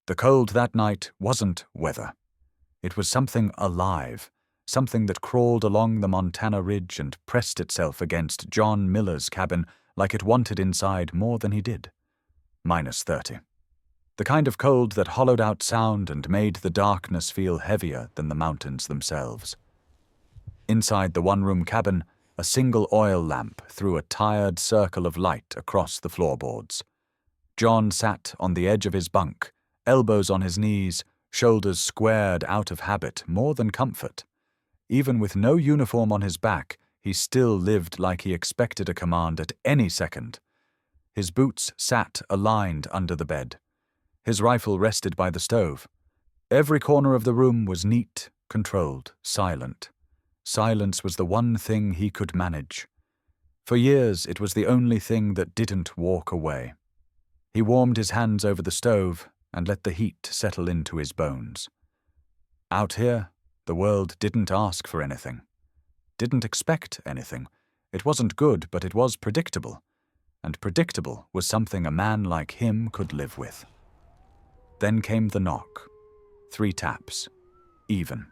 The cold that night wasn't weather. It was something alive, something that crawled along the Montana ridge and pressed itself against John Miller's cabin like it wanted inside more than he did. -30. The kind of cold that hollowed out sound and made the darkness feel heavier than the mountains themselves. Inside the one-room cabin, a single oil lamp threw a tired circle of light across the floorboards. John sat on the edge of his bunk, elbows on his knees, shoulders squared out of habit more than comfort. Even with no uniform on his back, he still lived like he expected a command at any second. His boots sat aligned under the bed. His rifle rested by the stove. Every corner of the room was neat, controlled, silent. Silence was the one thing he could manage. For years, it was the only thing that didn't walk away. He warmed his hands over the stove and let the heat settle into his bones. Out here, the world didn't ask for anything. Didn't expect anything. It wasn't good, but it was predictable. And predictable was something a man like him could live with. Then came the knock. 3 taps. Even.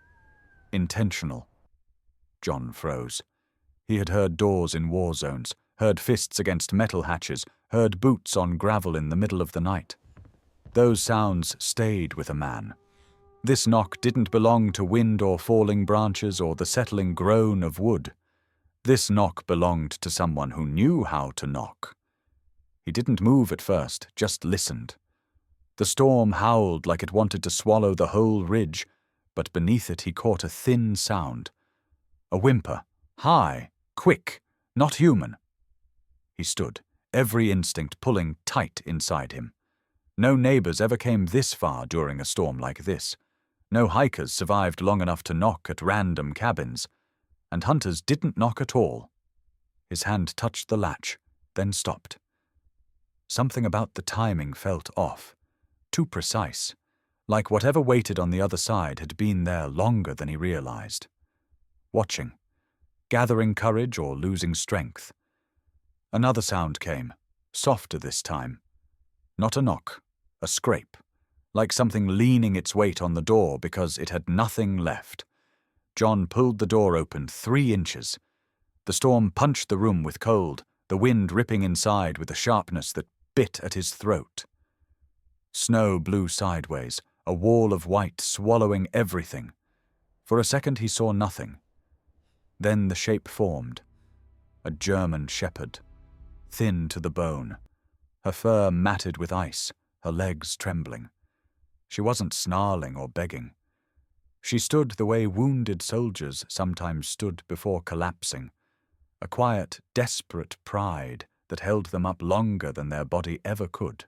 Intentional. John froze. He had heard doors in war zones, heard fists against metal hatches, heard boots on gravel in the middle of the night. Those sounds stayed with a man. This knock didn't belong to wind or falling branches or the settling groan of wood. This knock belonged to someone who knew how to knock. He didn't move at first, just listened. The storm howled like it wanted to swallow the whole ridge, but beneath it he caught a thin sound. A whimper, high, quick, not human. He stood, every instinct pulling tight inside him. No neighbors ever came this far during a storm like this. No hikers survived long enough to knock at random cabins. And hunters didn't knock at all. His hand touched the latch, then stopped. Something about the timing felt off. Too precise, like whatever waited on the other side had been there longer than he realized. Watching, gathering courage or losing strength. Another sound came, softer this time. Not a knock, a scrape, like something leaning its weight on the door because it had nothing left. John pulled the door open 3 inches. The storm punched the room with cold, the wind ripping inside with a sharpness that bit at his throat. Snow blew sideways, a wall of white swallowing everything. For a second he saw nothing. Then the shape formed. A German shepherd, thin to the bone, her fur matted with ice, her legs trembling. She wasn't snarling or begging. She stood the way wounded soldiers sometimes stood before collapsing, a quiet, desperate pride that held them up longer than their body ever could.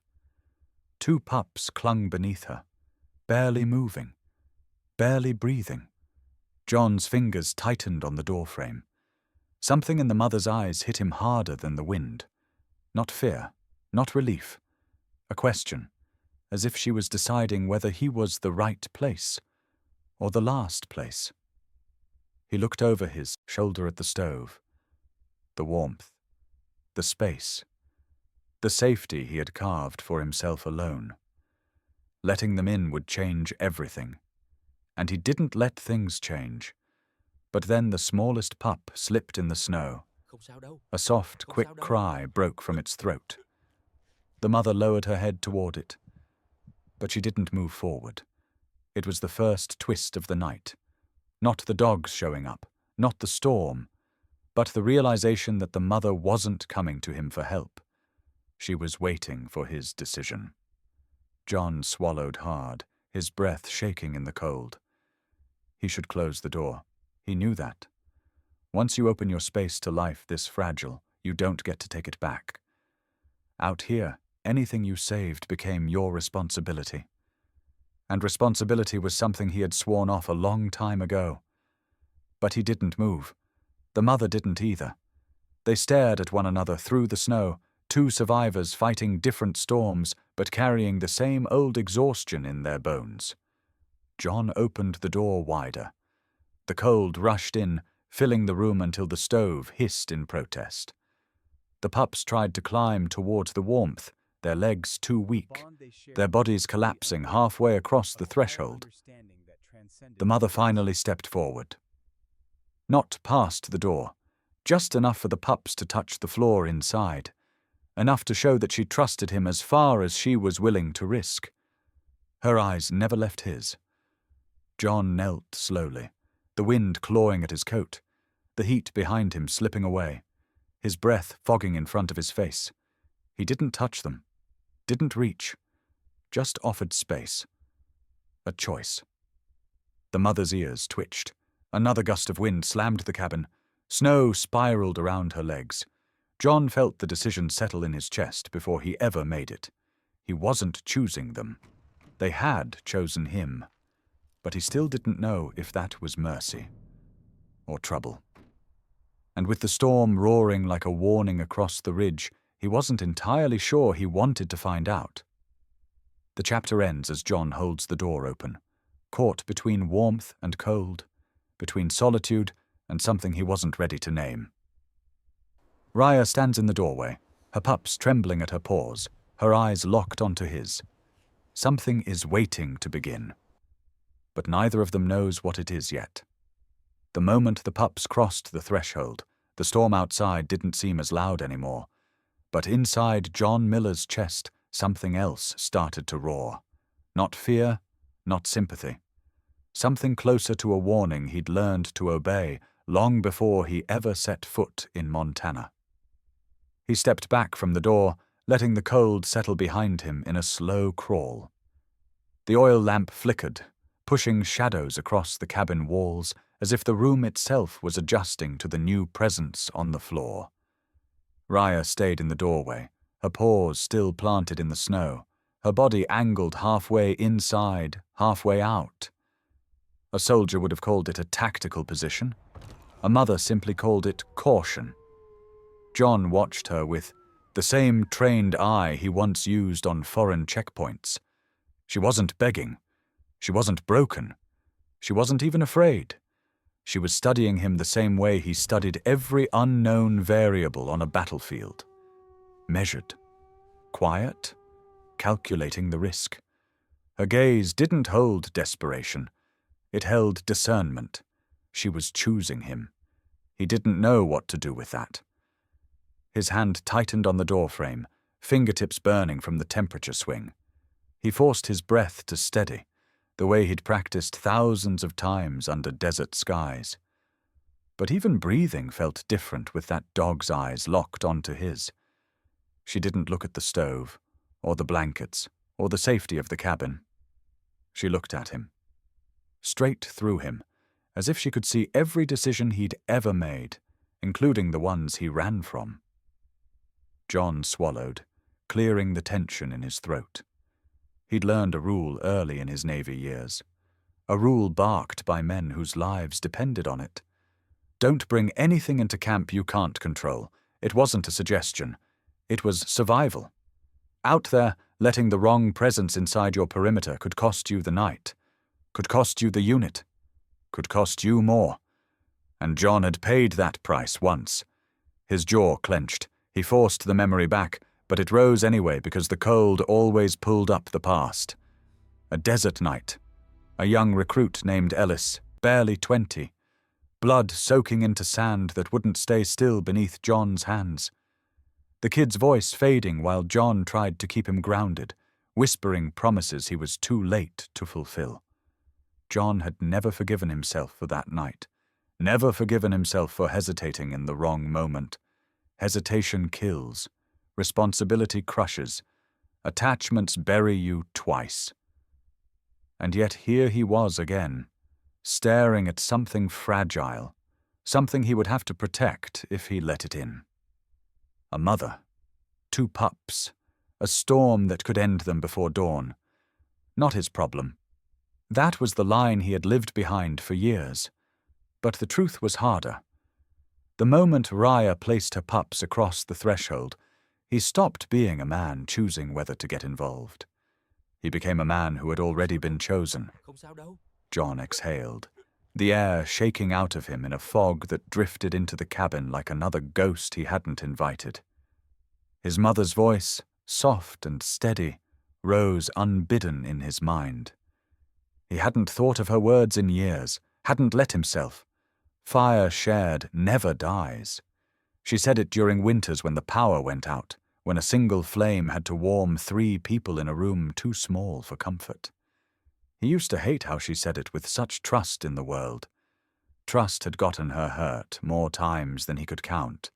2 pups clung beneath her, barely moving, barely breathing. John's fingers tightened on the doorframe. Something in the mother's eyes hit him harder than the wind. Not fear, not relief. A question, as if she was deciding whether he was the right place, or the last place. He looked over his shoulder at the stove. The warmth, the space, the safety he had carved for himself alone. Letting them in would change everything. And he didn't let things change. But then the smallest pup slipped in the snow. A soft, quick cry broke from its throat. The mother lowered her head toward it. But she didn't move forward. It was the first twist of the night. Not the dogs showing up, not the storm, but the realization that the mother wasn't coming to him for help. She was waiting for his decision. John swallowed hard, his breath shaking in the cold. He should close the door. He knew that. Once you open your space to life this fragile, you don't get to take it back. Out here, anything you saved became your responsibility. And responsibility was something he had sworn off a long time ago. But he didn't move. The mother didn't either. They stared at one another through the snow, 2 survivors fighting different storms, but carrying the same old exhaustion in their bones. John opened the door wider. The cold rushed in, filling the room until the stove hissed in protest. The pups tried to climb towards the warmth, their legs too weak, their bodies collapsing halfway across the threshold. The mother finally stepped forward. Not past the door, just enough for the pups to touch the floor inside, enough to show that she trusted him as far as she was willing to risk. Her eyes never left his. John knelt slowly, the wind clawing at his coat, the heat behind him slipping away, his breath fogging in front of his face. He didn't touch them, didn't reach, just offered space. A choice. The mother's ears twitched. Another gust of wind slammed the cabin. Snow spiraled around her legs. John felt the decision settle in his chest before he ever made it. He wasn't choosing them. They had chosen him. But he still didn't know if that was mercy or trouble. And with the storm roaring like a warning across the ridge, he wasn't entirely sure he wanted to find out. The chapter ends as John holds the door open, caught between warmth and cold, between solitude and something he wasn't ready to name. Raya stands in the doorway, her pups trembling at her paws, her eyes locked onto his. Something is waiting to begin. But neither of them knows what it is yet. The moment the pups crossed the threshold, the storm outside didn't seem as loud anymore. But inside John Miller's chest, something else started to roar. Not fear, not sympathy. Something closer to a warning he'd learned to obey long before he ever set foot in Montana. He stepped back from the door, letting the cold settle behind him in a slow crawl. The oil lamp flickered, pushing shadows across the cabin walls as if the room itself was adjusting to the new presence on the floor. Raya stayed in the doorway, her paws still planted in the snow, her body angled halfway inside, halfway out. A soldier would have called it a tactical position. A mother simply called it caution. John watched her with the same trained eye he once used on foreign checkpoints. She wasn't begging. She wasn't broken. She wasn't even afraid. She was studying him the same way he studied every unknown variable on a battlefield. Measured. Quiet. Calculating the risk. Her gaze didn't hold desperation. It held discernment. She was choosing him. He didn't know what to do with that. His hand tightened on the doorframe, fingertips burning from the temperature swing. He forced his breath to steady, the way he'd practiced thousands of times under desert skies. But even breathing felt different with that dog's eyes locked onto his. She didn't look at the stove, or the blankets, or the safety of the cabin. She looked at him. Straight through him, as if she could see every decision he'd ever made, including the ones he ran from. John swallowed, clearing the tension in his throat. He'd learned a rule early in his Navy years, a rule barked by men whose lives depended on it. Don't bring anything into camp you can't control. It wasn't a suggestion. It was survival. Out there, letting the wrong presence inside your perimeter could cost you the night, could cost you the unit, could cost you more. And John had paid that price once. His jaw clenched. He forced the memory back, but it rose anyway because the cold always pulled up the past. A desert night. A young recruit named Ellis, barely 20. Blood soaking into sand that wouldn't stay still beneath John's hands. The kid's voice fading while John tried to keep him grounded, whispering promises he was too late to fulfill. John had never forgiven himself for that night, never forgiven himself for hesitating in the wrong moment. Hesitation kills. Responsibility crushes. Attachments bury you twice. And yet here he was again, staring at something fragile, something he would have to protect if he let it in. A mother, 2 pups, a storm that could end them before dawn. Not his problem. That was the line he had lived behind for years. But the truth was harder. The moment Raya placed her pups across the threshold, he stopped being a man choosing whether to get involved. He became a man who had already been chosen. John exhaled, the air shaking out of him in a fog that drifted into the cabin like another ghost he hadn't invited. His mother's voice, soft and steady, rose unbidden in his mind. He hadn't thought of her words in years, hadn't let himself. Fire shared never dies. She said it during winters when the power went out, when a single flame had to warm 3 people in a room too small for comfort. He used to hate how she said it with such trust in the world. Trust had gotten her hurt more times than he could count.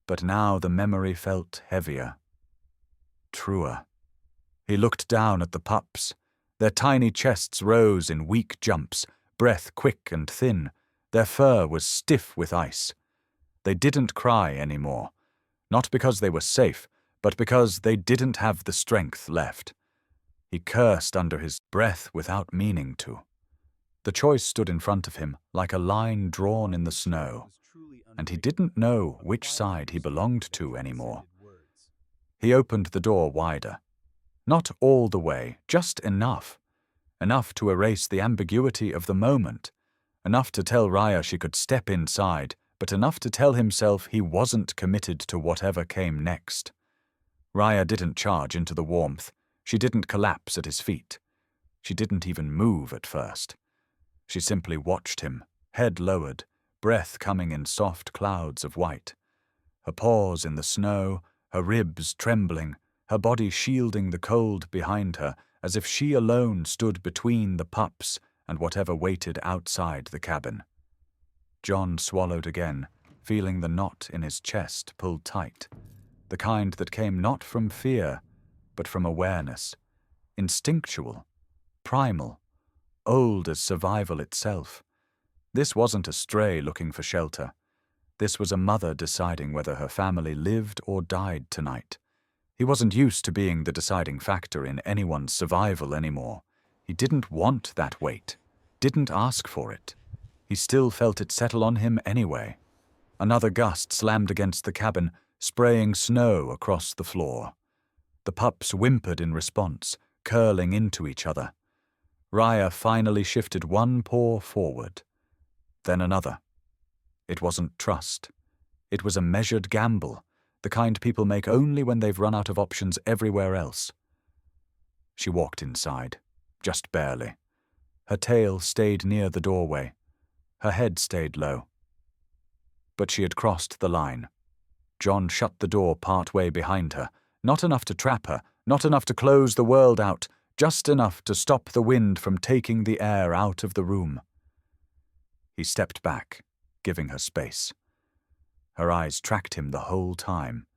But now the memory felt heavier, truer. He looked down at the pups. Their tiny chests rose in weak jumps, breath quick and thin. Their fur was stiff with ice. They didn't cry anymore, not because they were safe, but because they didn't have the strength left. He cursed under his breath without meaning to. The choice stood in front of him like a line drawn in the snow, and he didn't know which side he belonged to anymore. He opened the door wider. Not all the way, just enough. Enough to erase the ambiguity of the moment. Enough to tell Raya she could step inside, but enough to tell himself he wasn't committed to whatever came next. Raya didn't charge into the warmth. She didn't collapse at his feet. She didn't even move at first. She simply watched him, head lowered, breath coming in soft clouds of white. Her paws in the snow, her ribs trembling, her body shielding the cold behind her, as if she alone stood between the pups and whatever waited outside the cabin. John swallowed again, feeling the knot in his chest pulled tight, the kind that came not from fear, but from awareness, instinctual, primal, old as survival itself. This wasn't a stray looking for shelter. This was a mother deciding whether her family lived or died tonight. He wasn't used to being the deciding factor in anyone's survival anymore. He didn't want that weight, didn't ask for it. He still felt it settle on him anyway. Another gust slammed against the cabin, spraying snow across the floor. The pups whimpered in response, curling into each other. Raya finally shifted one paw forward, then another. It wasn't trust. It was a measured gamble, the kind people make only when they've run out of options everywhere else. She walked inside, just barely. Her tail stayed near the doorway. Her head stayed low. But she had crossed the line. John shut the door partway behind her, not enough to trap her, not enough to close the world out, just enough to stop the wind from taking the air out of the room. He stepped back, giving her space. Her eyes tracked him the whole time.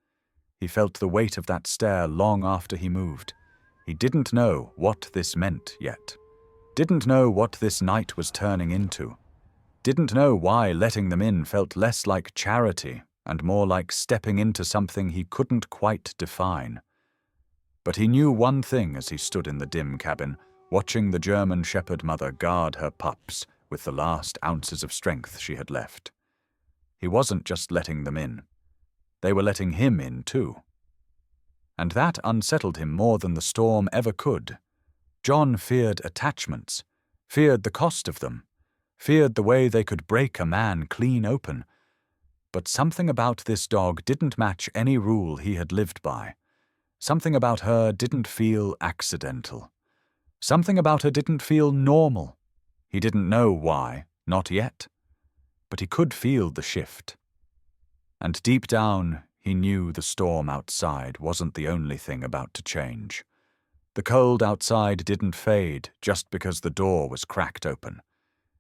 He felt the weight of that stare long after he moved. He didn't know what this meant yet. Didn't know what this night was turning into. Didn't know why letting them in felt less like charity and more like stepping into something he couldn't quite define. But he knew one thing as he stood in the dim cabin, watching the German shepherd mother guard her pups with the last ounces of strength she had left. He wasn't just letting them in. They were letting him in too. And that unsettled him more than the storm ever could. John feared attachments, feared the cost of them, feared the way they could break a man clean open. But something about this dog didn't match any rule he had lived by. Something about her didn't feel accidental. Something about her didn't feel normal. He didn't know why, not yet. But he could feel the shift. And deep down, he knew the storm outside wasn't the only thing about to change. The cold outside didn't fade just because the door was cracked open.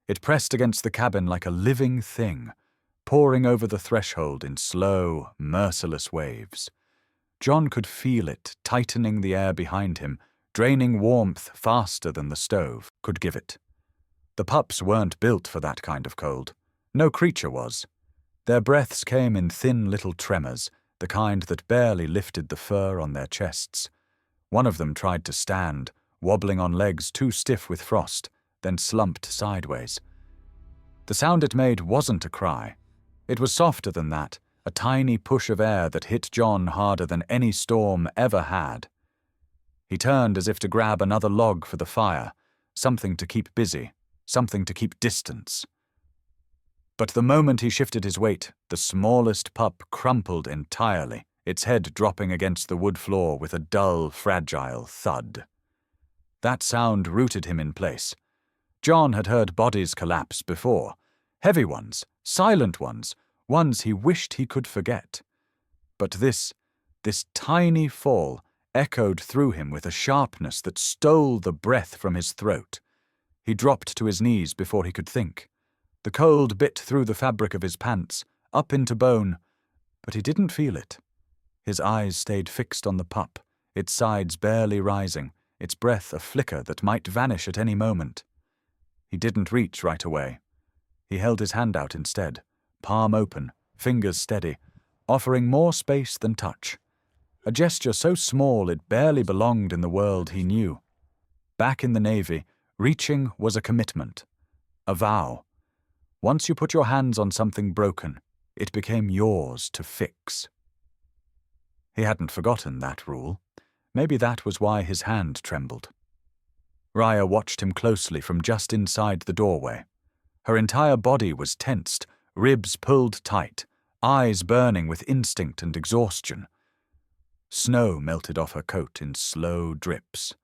It pressed against the cabin like a living thing, pouring over the threshold in slow, merciless waves. John could feel it tightening the air behind him, draining warmth faster than the stove could give it. The pups weren't built for that kind of cold. No creature was. Their breaths came in thin little tremors, the kind that barely lifted the fur on their chests. One of them tried to stand, wobbling on legs too stiff with frost, then slumped sideways. The sound it made wasn't a cry. It was softer than that, a tiny push of air that hit John harder than any storm ever had. He turned as if to grab another log for the fire, something to keep busy, something to keep distance. But the moment he shifted his weight, the smallest pup crumpled entirely, its head dropping against the wood floor with a dull, fragile thud. That sound rooted him in place. John had heard bodies collapse before. Heavy ones, silent ones he wished he could forget. But this tiny fall echoed through him with a sharpness that stole the breath from his throat. He dropped to his knees before he could think. The cold bit through the fabric of his pants, up into bone, but he didn't feel it. His eyes stayed fixed on the pup, its sides barely rising, its breath a flicker that might vanish at any moment. He didn't reach right away. He held his hand out instead, palm open, fingers steady, offering more space than touch. A gesture so small it barely belonged in the world he knew. Back in the Navy, reaching was a commitment, a vow. Once you put your hands on something broken, it became yours to fix. He hadn't forgotten that rule. Maybe that was why his hand trembled. Raya watched him closely from just inside the doorway. Her entire body was tensed, ribs pulled tight, eyes burning with instinct and exhaustion. Snow melted off her coat in slow drips.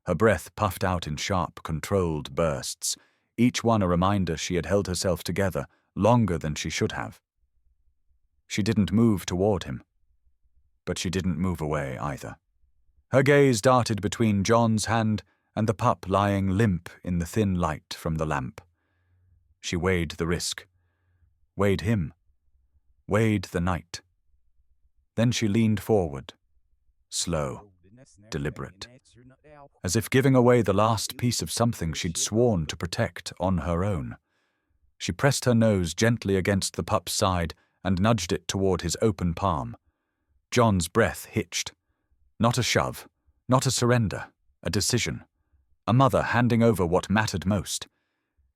Her breath puffed out in sharp, controlled bursts, each one a reminder she had held herself together longer than she should have. She didn't move toward him, but she didn't move away either. Her gaze darted between John's hand and the pup lying limp in the thin light from the lamp. She weighed the risk, weighed him, weighed the night. Then she leaned forward, slow, deliberate, as if giving away the last piece of something she'd sworn to protect on her own. She pressed her nose gently against the pup's side and nudged it toward his open palm. John's breath hitched. Not a shove, not a surrender, a decision. A mother handing over what mattered most.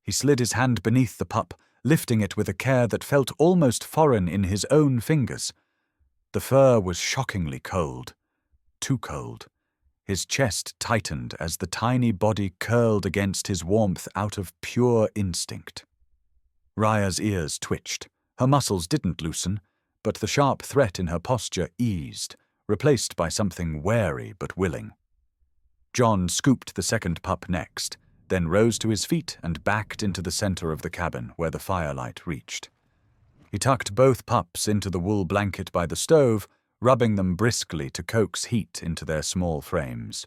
He slid his hand beneath the pup, lifting it with a care that felt almost foreign in his own fingers. The fur was shockingly cold. Too cold. His chest tightened as the tiny body curled against his warmth out of pure instinct. Raya's ears twitched. Her muscles didn't loosen, but the sharp threat in her posture eased, replaced by something wary but willing. John scooped the second pup next, then rose to his feet and backed into the center of the cabin where the firelight reached. He tucked both pups into the wool blanket by the stove, rubbing them briskly to coax heat into their small frames.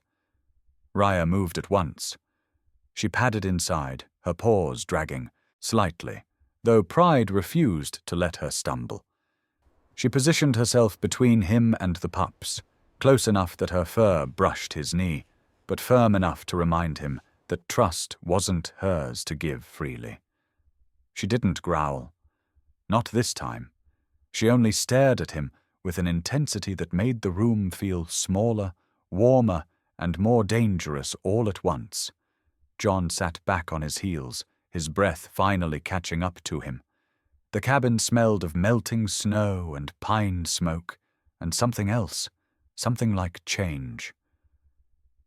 Raya moved at once. She padded inside, her paws dragging, slightly, though pride refused to let her stumble. She positioned herself between him and the pups, close enough that her fur brushed his knee, but firm enough to remind him that trust wasn't hers to give freely. She didn't growl. Not this time. She only stared at him with an intensity that made the room feel smaller, warmer, and more dangerous all at once. John sat back on his heels, his breath finally catching up to him. The cabin smelled of melting snow and pine smoke, and something else, something like change.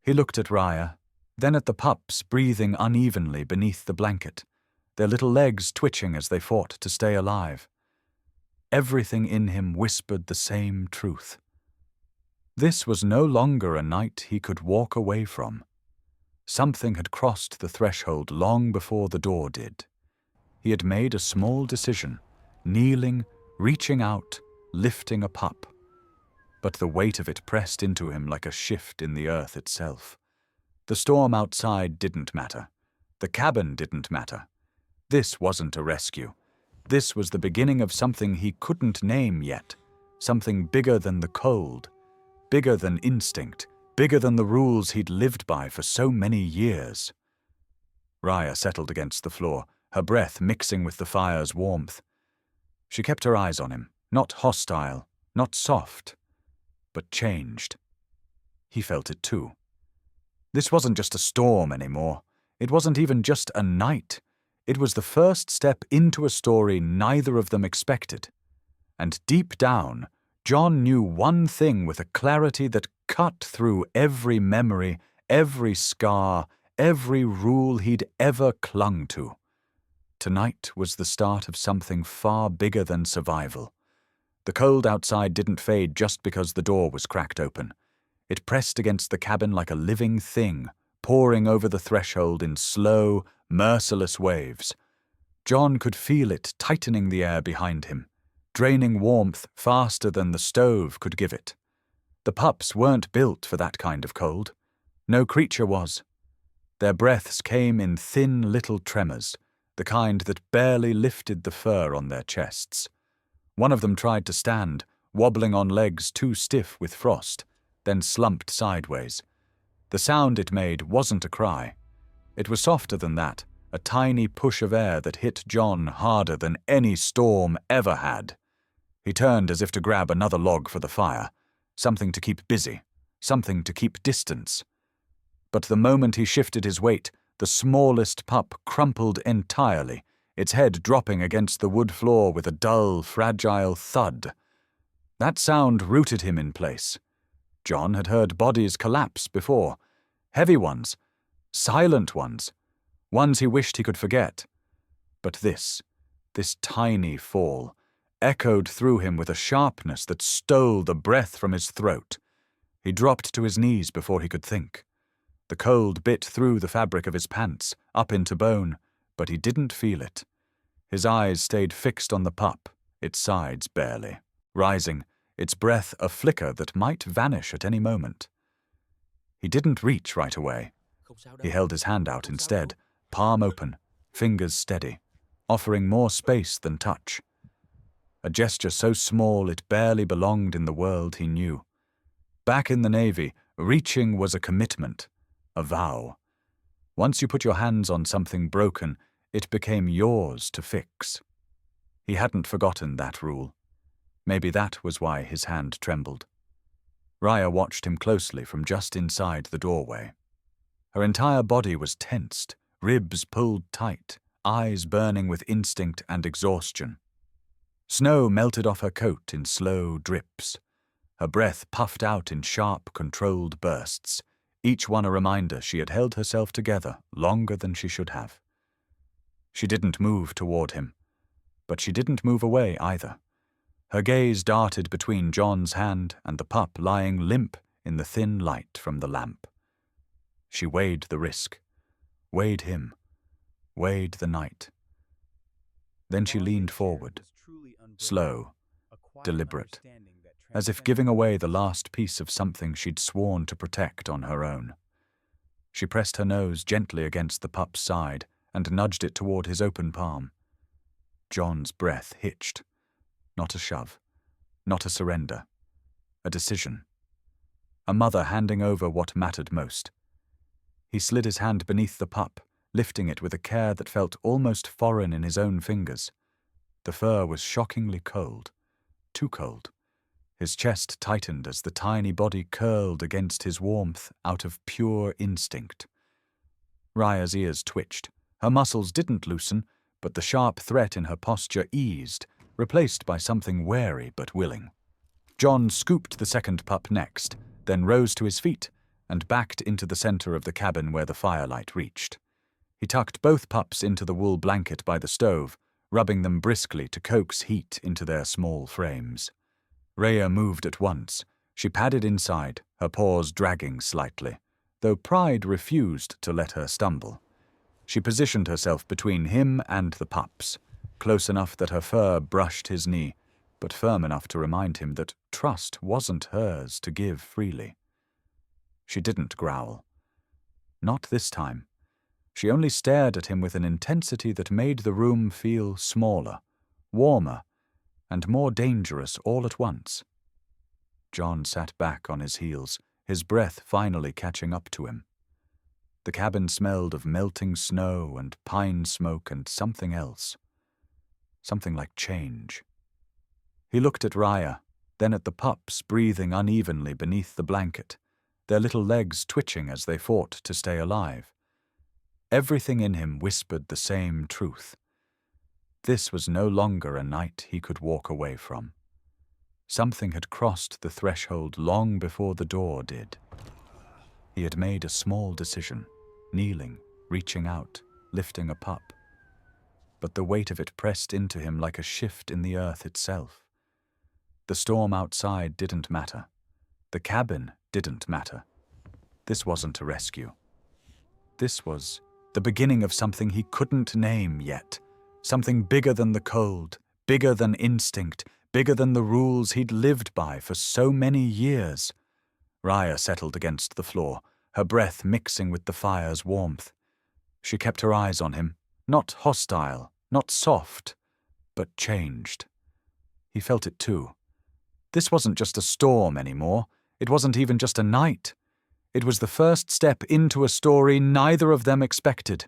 He looked at Raya, then at the pups breathing unevenly beneath the blanket, their little legs twitching as they fought to stay alive. Everything in him whispered the same truth. This was no longer a night he could walk away from. Something had crossed the threshold long before the door did. He had made a small decision, kneeling, reaching out, lifting a pup. But the weight of it pressed into him like a shift in the earth itself. The storm outside didn't matter. The cabin didn't matter. This wasn't a rescue. This was the beginning of something he couldn't name yet, something bigger than the cold, bigger than instinct, bigger than the rules he'd lived by for so many years. Raya settled against the floor, her breath mixing with the fire's warmth. She kept her eyes on him, not hostile, not soft, but changed. He felt it too. This wasn't just a storm anymore. It wasn't even just a night. It was the first step into a story neither of them expected. And deep down, John knew one thing with a clarity that cut through every memory, every scar, every rule he'd ever clung to. Tonight was the start of something far bigger than survival. The cold outside didn't fade just because the door was cracked open. It pressed against the cabin like a living thing, pouring over the threshold in slow, merciless waves. John could feel it tightening the air behind him, draining warmth faster than the stove could give it. The pups weren't built for that kind of cold. No creature was. Their breaths came in thin little tremors, the kind that barely lifted the fur on their chests. One of them tried to stand, wobbling on legs too stiff with frost, then slumped sideways. The sound it made wasn't a cry. It was softer than that, a tiny push of air that hit John harder than any storm ever had. He turned as if to grab another log for the fire, something to keep busy, something to keep distance. But the moment he shifted his weight, the smallest pup crumpled entirely, its head dropping against the wood floor with a dull, fragile thud. That sound rooted him in place. John had heard bodies collapse before, heavy ones, silent ones he wished he could forget. But this tiny fall, echoed through him with a sharpness that stole the breath from his throat. He dropped to his knees before he could think. The cold bit through the fabric of his pants, up into bone, but he didn't feel it. His eyes stayed fixed on the pup, its sides barely, rising, its breath a flicker that might vanish at any moment. He didn't reach right away. He held his hand out instead, palm open, fingers steady, offering more space than touch. A gesture so small it barely belonged in the world he knew. Back in the Navy, reaching was a commitment, a vow. Once you put your hands on something broken, it became yours to fix. He hadn't forgotten that rule. Maybe that was why his hand trembled. Raya watched him closely from just inside the doorway. Her entire body was tensed, ribs pulled tight, eyes burning with instinct and exhaustion. Snow melted off her coat in slow drips. Her breath puffed out in sharp, controlled bursts, each one a reminder she had held herself together longer than she should have. She didn't move toward him, but she didn't move away either. Her gaze darted between John's hand and the pup lying limp in the thin light from the lamp. She weighed the risk, weighed him, weighed the night. Then she leaned forward, slow, deliberate, as if giving away the last piece of something she'd sworn to protect on her own. She pressed her nose gently against the pup's side and nudged it toward his open palm. John's breath hitched. Not a shove, not a surrender, a decision. A mother handing over what mattered most. He slid his hand beneath the pup, lifting it with a care that felt almost foreign in his own fingers. The fur was shockingly cold, too cold. His chest tightened as the tiny body curled against his warmth out of pure instinct. Raya's ears twitched. Her muscles didn't loosen, but the sharp threat in her posture eased, replaced by something wary but willing. John scooped the second pup next, then rose to his feet and backed into the center of the cabin where the firelight reached. He tucked both pups into the wool blanket by the stove, rubbing them briskly to coax heat into their small frames. Raya moved at once. She padded inside, her paws dragging slightly, though pride refused to let her stumble. She positioned herself between him and the pups, close enough that her fur brushed his knee, but firm enough to remind him that trust wasn't hers to give freely. She didn't growl. Not this time. She only stared at him with an intensity that made the room feel smaller, warmer, and more dangerous all at once. John sat back on his heels, his breath finally catching up to him. The cabin smelled of melting snow and pine smoke and something else. Something like change. He looked at Raya, then at the pups breathing unevenly beneath the blanket, their little legs twitching as they fought to stay alive. Everything in him whispered the same truth. This was no longer a night he could walk away from. Something had crossed the threshold long before the door did. He had made a small decision, kneeling, reaching out, lifting a pup. But the weight of it pressed into him like a shift in the earth itself. The storm outside didn't matter. The cabin didn't matter. This wasn't a rescue. This was the beginning of something he couldn't name yet. Something bigger than the cold, bigger than instinct, bigger than the rules he'd lived by for so many years. Raya settled against the floor, her breath mixing with the fire's warmth. She kept her eyes on him, not hostile, not soft, but changed. He felt it too. This wasn't just a storm anymore. It wasn't even just a night. It was the first step into a story neither of them expected.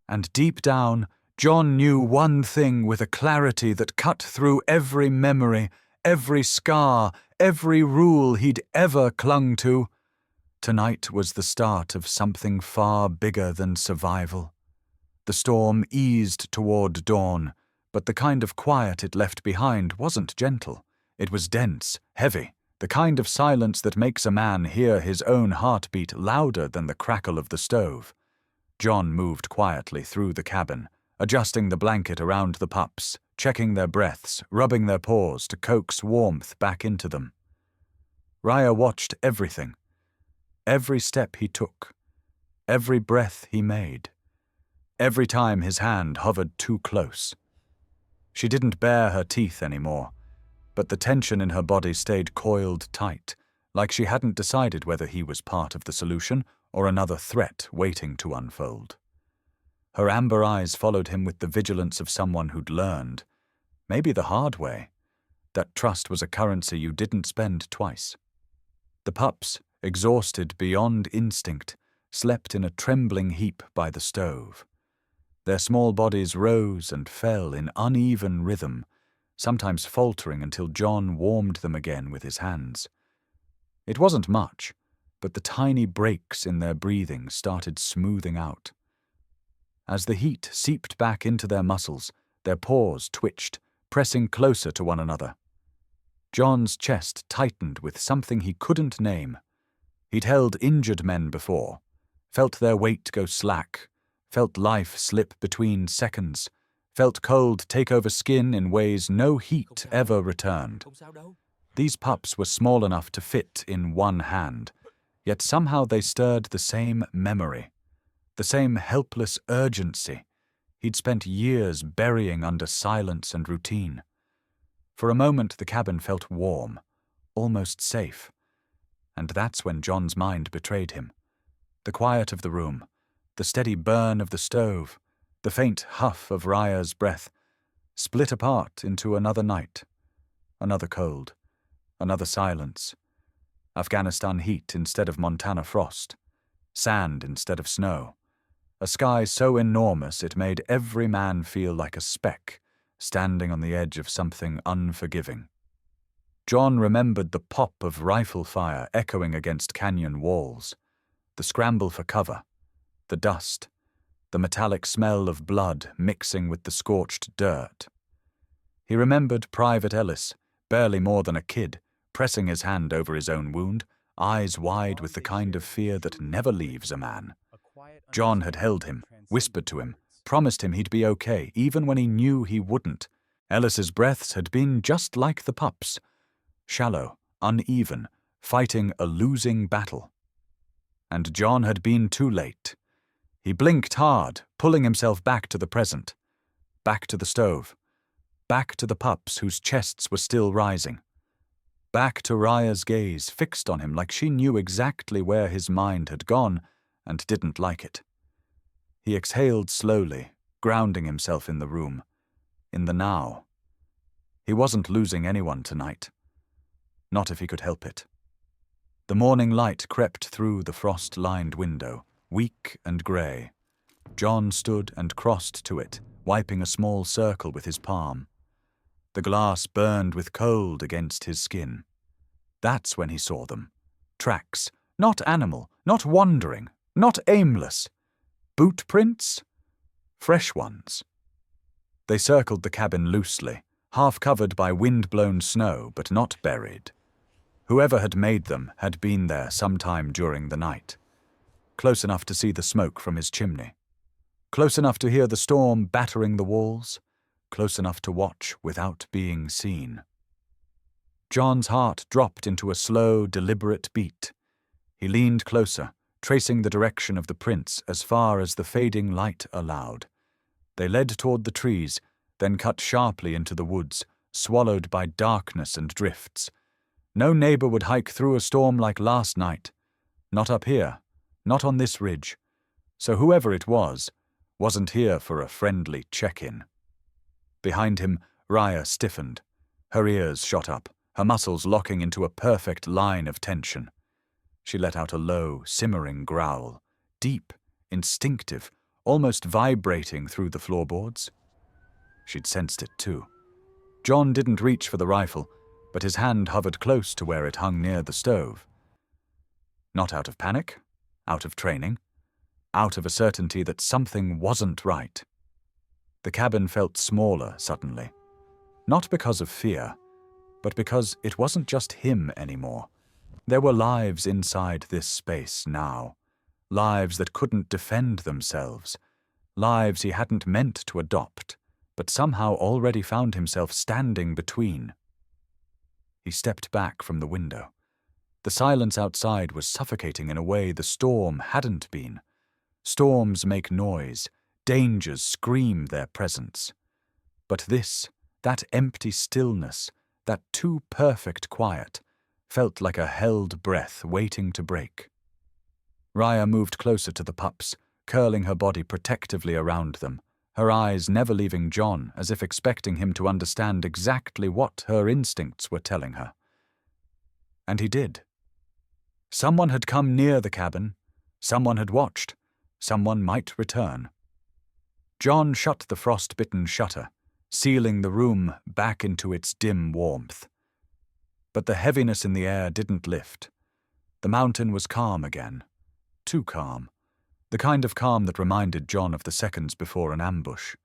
And deep down, John knew one thing with a clarity that cut through every memory, every scar, every rule he'd ever clung to. Tonight was the start of something far bigger than survival. The storm eased toward dawn, but the kind of quiet it left behind wasn't gentle. It was dense, heavy, the kind of silence that makes a man hear his own heartbeat louder than the crackle of the stove. John moved quietly through the cabin, adjusting the blanket around the pups, checking their breaths, rubbing their paws to coax warmth back into them. Raya watched everything. Every step he took, every breath he made, every time his hand hovered too close. She didn't bare her teeth anymore, but the tension in her body stayed coiled tight, like she hadn't decided whether he was part of the solution or another threat waiting to unfold. Her amber eyes followed him with the vigilance of someone who'd learned, maybe the hard way, that trust was a currency you didn't spend twice. The pups, exhausted beyond instinct, slept in a trembling heap by the stove. Their small bodies rose and fell in uneven rhythm, sometimes faltering until John warmed them again with his hands. It wasn't much, but the tiny breaks in their breathing started smoothing out. As the heat seeped back into their muscles, their paws twitched, pressing closer to one another. John's chest tightened with something he couldn't name. He'd held injured men before, felt their weight go slack, felt life slip between seconds, felt cold take over skin in ways no heat ever returned. These pups were small enough to fit in one hand, yet somehow they stirred the same memory, the same helpless urgency he'd spent years burying under silence and routine. For a moment the cabin felt warm, almost safe, and that's when John's mind betrayed him. The quiet of the room, the steady burn of the stove, the faint huff of Raya's breath, split apart into another night, another cold, another silence, Afghanistan heat instead of Montana frost, sand instead of snow, a sky so enormous it made every man feel like a speck, standing on the edge of something unforgiving. John remembered the pop of rifle fire echoing against canyon walls, the scramble for cover, the dust, the metallic smell of blood mixing with the scorched dirt. He remembered Private Ellis, barely more than a kid, pressing his hand over his own wound, eyes wide with the kind of fear that never leaves a man. John had held him, whispered to him, promised him he'd be okay, even when he knew he wouldn't. Ellis's breaths had been just like the pups, shallow, uneven, fighting a losing battle. And John had been too late. He blinked hard, pulling himself back to the present, back to the stove, back to the pups whose chests were still rising, back to Raya's gaze fixed on him like she knew exactly where his mind had gone and didn't like it. He exhaled slowly, grounding himself in the room, in the now. He wasn't losing anyone tonight. Not if he could help it. The morning light crept through the frost-lined window, weak and grey. John stood and crossed to it, wiping a small circle with his palm. The glass burned with cold against his skin. That's when he saw them. Tracks, not animal, not wandering, not aimless. Boot prints? Fresh ones. They circled the cabin loosely, half covered by wind-blown snow, but not buried. Whoever had made them had been there sometime during the night. Close enough to see the smoke from his chimney. Close enough to hear the storm battering the walls. Close enough to watch without being seen. John's heart dropped into a slow, deliberate beat. He leaned closer, tracing the direction of the prints as far as the fading light allowed. They led toward the trees, then cut sharply into the woods, swallowed by darkness and drifts. No neighbor would hike through a storm like last night. Not up here, not on this ridge. So whoever it was, wasn't here for a friendly check-in. Behind him, Raya stiffened. Her ears shot up, her muscles locking into a perfect line of tension. She let out a low, simmering growl, deep, instinctive, almost vibrating through the floorboards. She'd sensed it too. John didn't reach for the rifle, but his hand hovered close to where it hung near the stove. Not out of panic, out of training, out of a certainty that something wasn't right. The cabin felt smaller suddenly, not because of fear, but because it wasn't just him anymore. There were lives inside this space now, lives that couldn't defend themselves, lives he hadn't meant to adopt, but somehow already found himself standing between. He stepped back from the window. The silence outside was suffocating in a way the storm hadn't been. Storms make noise, dangers scream their presence. But this, that empty stillness, that too perfect quiet, felt like a held breath waiting to break. Raya moved closer to the pups, curling her body protectively around them, her eyes never leaving John, as if expecting him to understand exactly what her instincts were telling her. And he did. Someone had come near the cabin, someone had watched, someone might return. John shut the frost-bitten shutter, sealing the room back into its dim warmth. But the heaviness in the air didn't lift. The mountain was calm again. Too calm. The kind of calm that reminded John of the seconds before an ambush.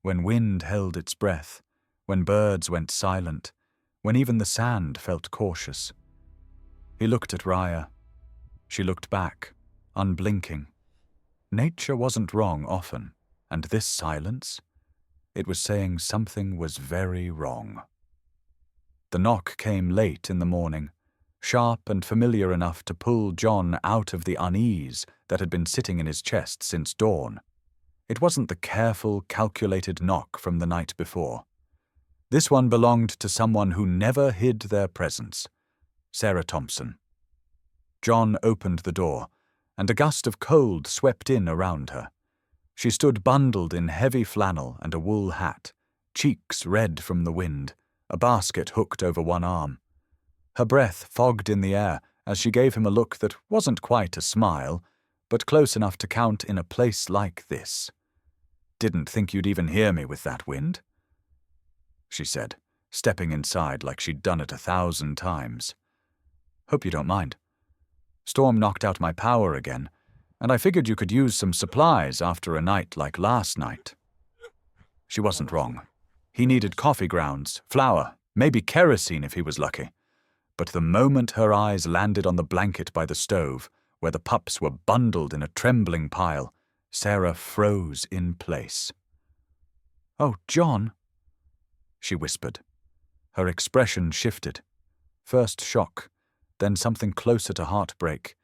When wind held its breath, when birds went silent, when even the sand felt cautious. He looked at Raya. She looked back, unblinking. Nature wasn't wrong often, and this silence, it was saying something was very wrong. The knock came late in the morning, sharp and familiar enough to pull John out of the unease that had been sitting in his chest since dawn. It wasn't the careful, calculated knock from the night before. This one belonged to someone who never hid their presence, Sarah Thompson. John opened the door, and a gust of cold swept in around her. She stood bundled in heavy flannel and a wool hat, cheeks red from the wind, a basket hooked over one arm. Her breath fogged in the air as she gave him a look that wasn't quite a smile, but close enough to count in a place like this. "Didn't think you'd even hear me with that wind," she said, stepping inside like she'd done it 1,000 times. "Hope you don't mind. Storm knocked out my power again, and I figured you could use some supplies after a night like last night." She wasn't wrong. He needed coffee grounds, flour, maybe kerosene if he was lucky. But the moment her eyes landed on the blanket by the stove, where the pups were bundled in a trembling pile, Sarah froze in place. "Oh, John," she whispered. Her expression shifted. First shock, then something closer to heartbreak,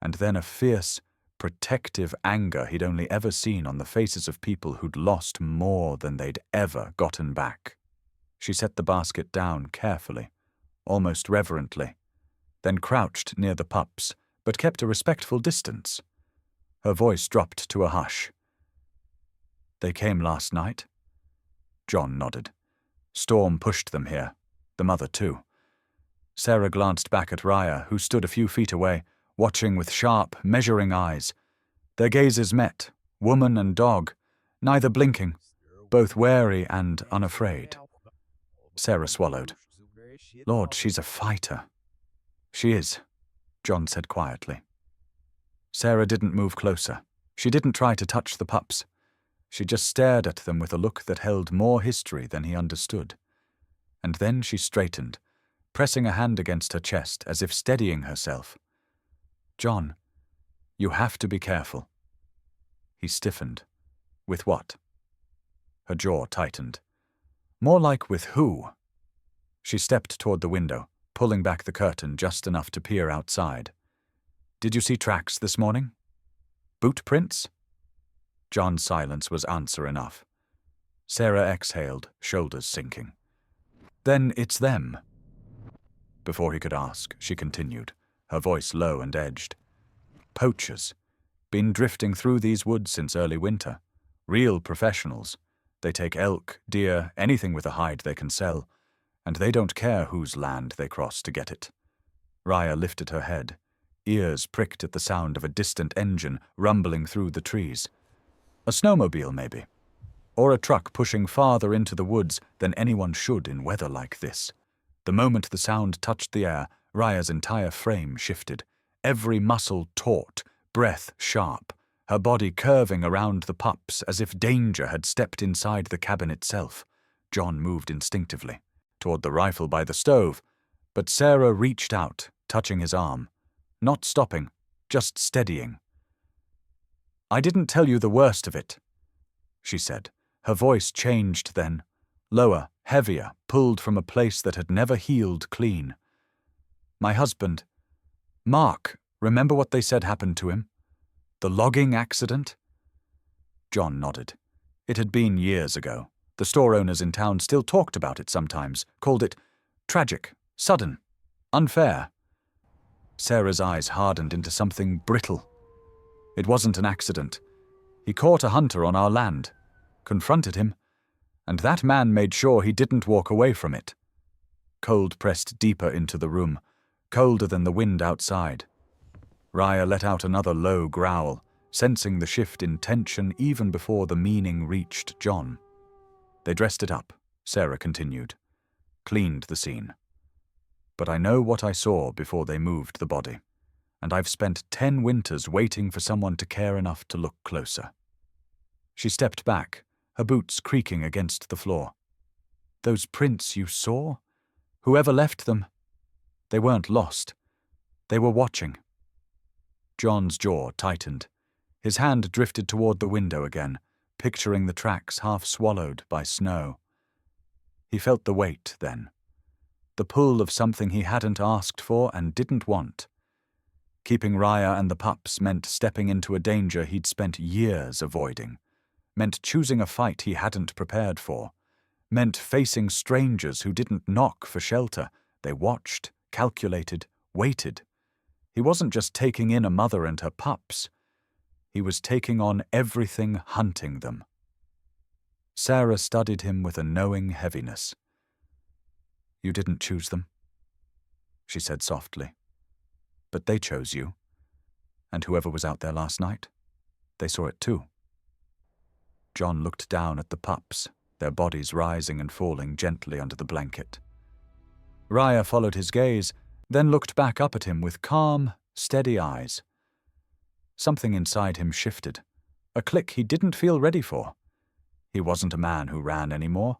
and then a fierce, protective anger he'd only ever seen on the faces of people who'd lost more than they'd ever gotten back. She set the basket down carefully, almost reverently, then crouched near the pups, but kept a respectful distance. Her voice dropped to a hush. "They came last night?" John nodded. "Storm pushed them here, the mother too." Sarah glanced back at Raya, who stood a few feet away, watching with sharp, measuring eyes. Their gazes met, woman and dog, neither blinking, both wary and unafraid. Sarah swallowed. "Lord, she's a fighter." "She is," John said quietly. Sarah didn't move closer. She didn't try to touch the pups. She just stared at them with a look that held more history than he understood. And then she straightened, pressing a hand against her chest as if steadying herself. "John, you have to be careful." He stiffened. "With what?" Her jaw tightened. "More like with who?" She stepped toward the window, pulling back the curtain just enough to peer outside. "Did you see tracks this morning? Boot prints?" John's silence was answer enough. Sarah exhaled, shoulders sinking. "Then it's them." Before he could ask, she continued, her voice low and edged. "Poachers. Been drifting through these woods since early winter. Real professionals. They take elk, deer, anything with a hide they can sell, and they don't care whose land they cross to get it." Raya lifted her head. Ears pricked at the sound of a distant engine rumbling through the trees. A snowmobile, maybe. Or a truck pushing farther into the woods than anyone should in weather like this. The moment the sound touched the air, Raya's entire frame shifted. Every muscle taut, breath sharp, her body curving around the pups as if danger had stepped inside the cabin itself. John moved instinctively, toward the rifle by the stove, but Sarah reached out, touching his arm. Not stopping, just steadying. "I didn't tell you the worst of it," she said. Her voice changed then, lower, heavier, pulled from a place that had never healed clean. "My husband, Mark, remember what they said happened to him? The logging accident?" John nodded. It had been years ago. The store owners in town still talked about it sometimes, called it tragic, sudden, unfair. Sarah's eyes hardened into something brittle. "It wasn't an accident. He caught a hunter on our land, confronted him, and that man made sure he didn't walk away from it." Cold pressed deeper into the room, colder than the wind outside. Raya let out another low growl, sensing the shift in tension even before the meaning reached John. "They dressed it up," Sarah continued. "Cleaned the scene. But I know what I saw before they moved the body, and I've spent 10 winters waiting for someone to care enough to look closer." She stepped back, her boots creaking against the floor. "Those prints you saw? Whoever left them? They weren't lost. They were watching." John's jaw tightened. His hand drifted toward the window again, picturing the tracks half swallowed by snow. He felt the weight then. The pull of something he hadn't asked for and didn't want. Keeping Raya and the pups meant stepping into a danger he'd spent years avoiding. Meant choosing a fight he hadn't prepared for. Meant facing strangers who didn't knock for shelter. They watched, calculated, waited. He wasn't just taking in a mother and her pups. He was taking on everything hunting them. Sarah studied him with a knowing heaviness. "You didn't choose them," she said softly. "But they chose you. And whoever was out there last night, they saw it too." John looked down at the pups, their bodies rising and falling gently under the blanket. Raya followed his gaze, then looked back up at him with calm, steady eyes. Something inside him shifted, a click he didn't feel ready for. He wasn't a man who ran anymore.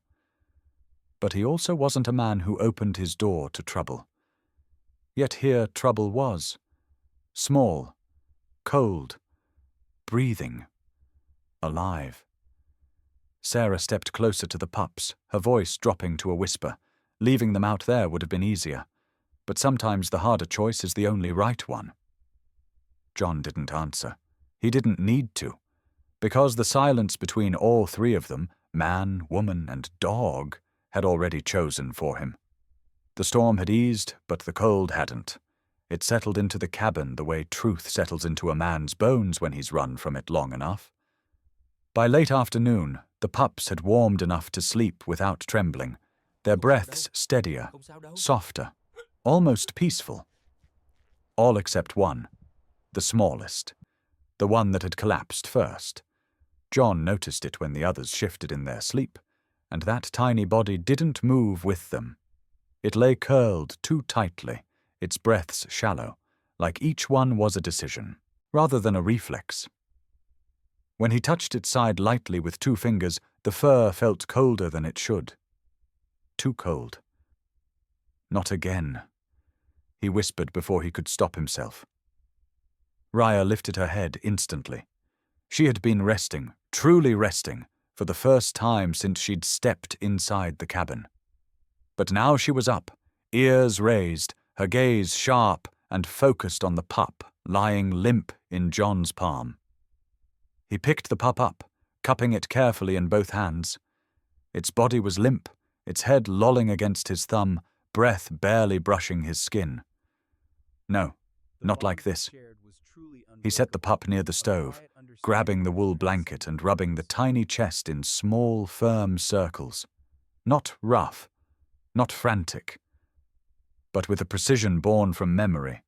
But he also wasn't a man who opened his door to trouble. Yet here trouble was. Small, cold, breathing, alive. Sarah stepped closer to the pups, her voice dropping to a whisper. Leaving them out there would have been easier, but sometimes the harder choice is the only right one. John didn't answer. He didn't need to, because the silence between all 3 of them, man, woman, and dog, had already chosen for him. The storm had eased, but the cold hadn't. It settled into the cabin the way truth settles into a man's bones when he's run from it long enough. By late afternoon, the pups had warmed enough to sleep without trembling, their breaths steadier, softer, almost peaceful. All except one, the smallest, the one that had collapsed first. John noticed it when the others shifted in their sleep, and that tiny body didn't move with them. It lay curled too tightly, its breaths shallow, like each one was a decision, rather than a reflex. When he touched its side lightly with 2 fingers, the fur felt colder than it should. Too cold. "Not again," he whispered before he could stop himself. Raya lifted her head instantly. She had been resting, truly resting, for the first time since she'd stepped inside the cabin. But now she was up, ears raised, her gaze sharp and focused on the pup lying limp in John's palm. He picked the pup up, cupping it carefully in both hands. Its body was limp, its head lolling against his thumb, breath barely brushing his skin. No, not like this. He set the pup near the stove, grabbing the wool blanket and rubbing the tiny chest in small, firm circles. Not rough, not frantic, but with a precision born from memory.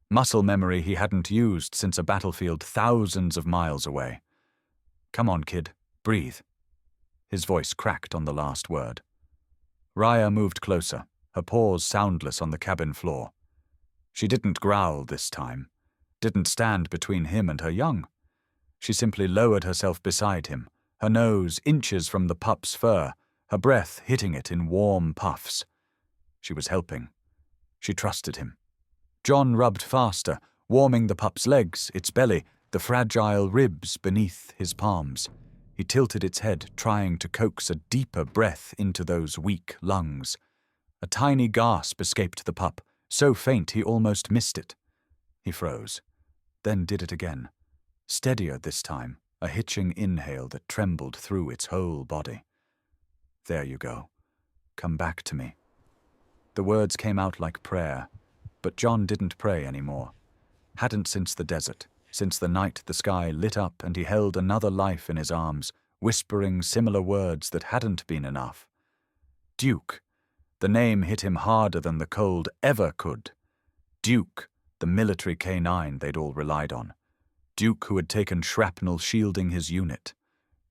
Muscle memory he hadn't used since a battlefield thousands of miles away. "Come on, kid, breathe." His voice cracked on the last word. Raya moved closer, her paws soundless on the cabin floor. She didn't growl this time, didn't stand between him and her young. She simply lowered herself beside him, her nose inches from the pup's fur, her breath hitting it in warm puffs. She was helping. She trusted him. John rubbed faster, warming the pup's legs, its belly, the fragile ribs beneath his palms. He tilted its head, trying to coax a deeper breath into those weak lungs. A tiny gasp escaped the pup, so faint he almost missed it. He froze, then did it again. Steadier this time, a hitching inhale that trembled through its whole body. "There you go. Come back to me." The words came out like prayer, but John didn't pray anymore. Hadn't since the desert, since the night the sky lit up and he held another life in his arms, whispering similar words that hadn't been enough. Duke. The name hit him harder than the cold ever could. Duke, the military canine they'd all relied on. Duke who had taken shrapnel shielding his unit.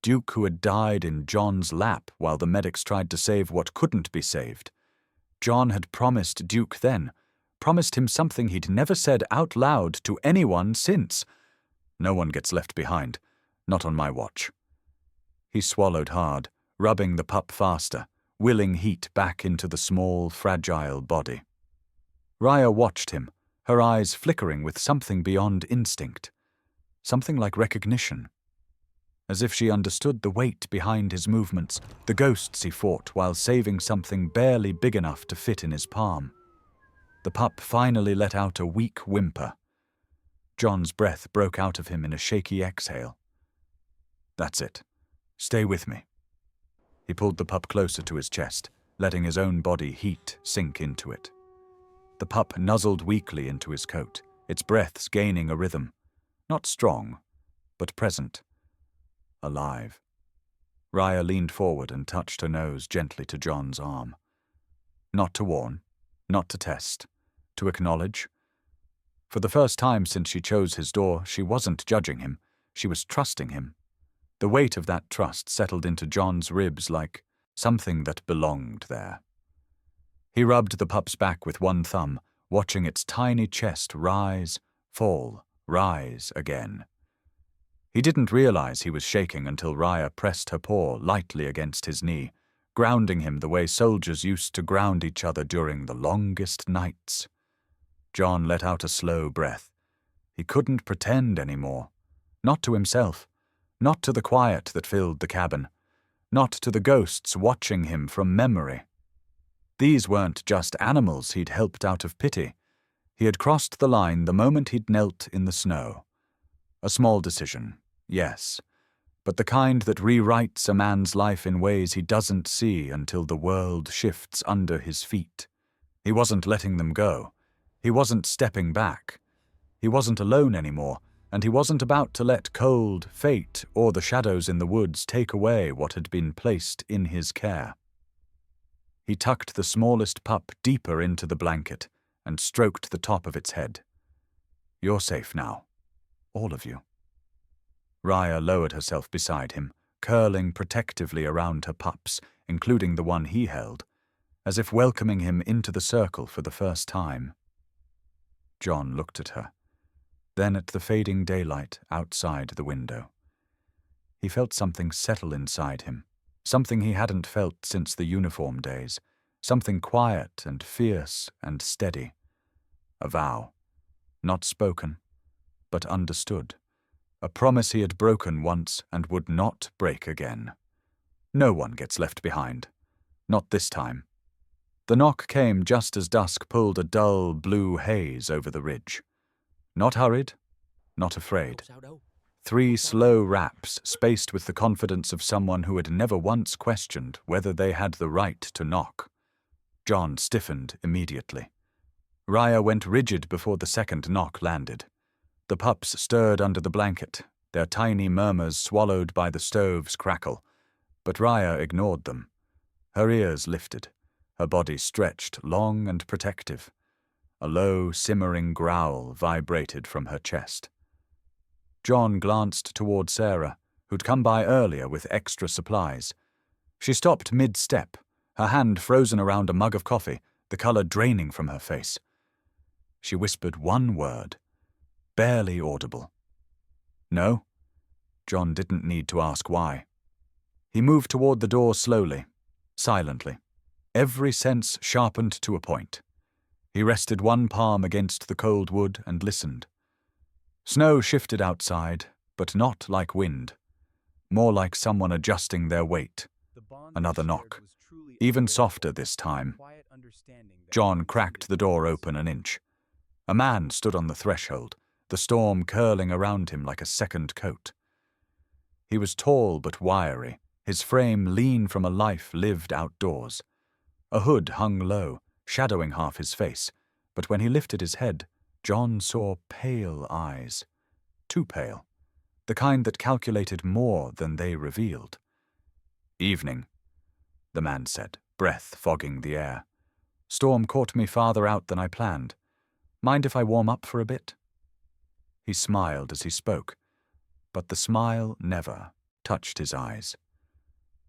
Duke who had died in John's lap while the medics tried to save what couldn't be saved. John had promised Duke then, promised him something he'd never said out loud to anyone since. "No one gets left behind, not on my watch." He swallowed hard, rubbing the pup faster, willing heat back into the small, fragile body. Raya watched him, her eyes flickering with something beyond instinct, something like recognition. As if she understood the weight behind his movements, the ghosts he fought while saving something barely big enough to fit in his palm. The pup finally let out a weak whimper. John's breath broke out of him in a shaky exhale. "That's it. Stay with me." He pulled the pup closer to his chest, letting his own body heat sink into it. The pup nuzzled weakly into his coat, its breaths gaining a rhythm. Not strong, but present. Alive. Raya leaned forward and touched her nose gently to John's arm. Not to warn, not to test, to acknowledge. For the first time since she chose his door, she wasn't judging him, she was trusting him. The weight of that trust settled into John's ribs like something that belonged there. He rubbed the pup's back with one thumb, watching its tiny chest rise, fall, rise again. He didn't realize he was shaking until Raya pressed her paw lightly against his knee, grounding him the way soldiers used to ground each other during the longest nights. John let out a slow breath. He couldn't pretend anymore. Not to himself. Not to the quiet that filled the cabin. Not to the ghosts watching him from memory. These weren't just animals he'd helped out of pity. He had crossed the line the moment he'd knelt in the snow. A small decision, yes, but the kind that rewrites a man's life in ways he doesn't see until the world shifts under his feet. He wasn't letting them go. He wasn't stepping back. He wasn't alone anymore, and he wasn't about to let cold, fate, or the shadows in the woods take away what had been placed in his care. He tucked the smallest pup deeper into the blanket and stroked the top of its head. "You're safe now. All of you." Raya lowered herself beside him, curling protectively around her pups, including the one he held, as if welcoming him into the circle for the first time. John looked at her, then at the fading daylight outside the window. He felt something settle inside him, something he hadn't felt since the uniform days, something quiet and fierce and steady. A vow, not spoken, but understood. A promise he had broken once and would not break again. No one gets left behind. Not this time. The knock came just as dusk pulled a dull blue haze over the ridge. Not hurried, not afraid. 3 slow raps, spaced with the confidence of someone who had never once questioned whether they had the right to knock. John stiffened immediately. Raya went rigid before the second knock landed. The pups stirred under the blanket, their tiny murmurs swallowed by the stove's crackle, but Raya ignored them. Her ears lifted, her body stretched, long and protective. A low, simmering growl vibrated from her chest. John glanced toward Sarah, who'd come by earlier with extra supplies. She stopped mid-step, her hand frozen around a mug of coffee, the color draining from her face. She whispered one word, barely audible. No? John didn't need to ask why. He moved toward the door slowly, silently, every sense sharpened to a point. He rested one palm against the cold wood and listened. Snow shifted outside, but not like wind. More like someone adjusting their weight. Another knock. Even softer this time. John cracked the door open an inch. A man stood on the threshold, the storm curling around him like a second coat. He was tall but wiry, his frame lean from a life lived outdoors. A hood hung low, shadowing half his face, but when he lifted his head, John saw pale eyes. Too pale. The kind that calculated more than they revealed. "Evening," the man said, breath fogging the air. "Storm caught me farther out than I planned. Mind if I warm up for a bit?" He smiled as he spoke, but the smile never touched his eyes.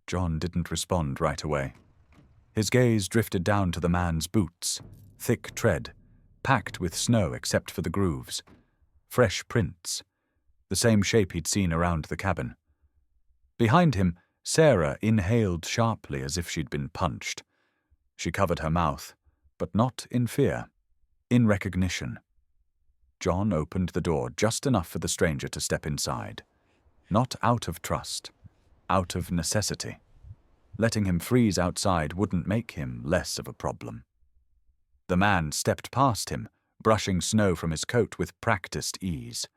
John didn't respond right away. His gaze drifted down to the man's boots, thick tread, packed with snow except for the grooves. Fresh prints, the same shape he'd seen around the cabin. Behind him, Sarah inhaled sharply as if she'd been punched. She covered her mouth, but not in fear, in recognition. John opened the door just enough for the stranger to step inside. Not out of trust, out of necessity. Letting him freeze outside wouldn't make him less of a problem. The man stepped past him, brushing snow from his coat with practiced ease.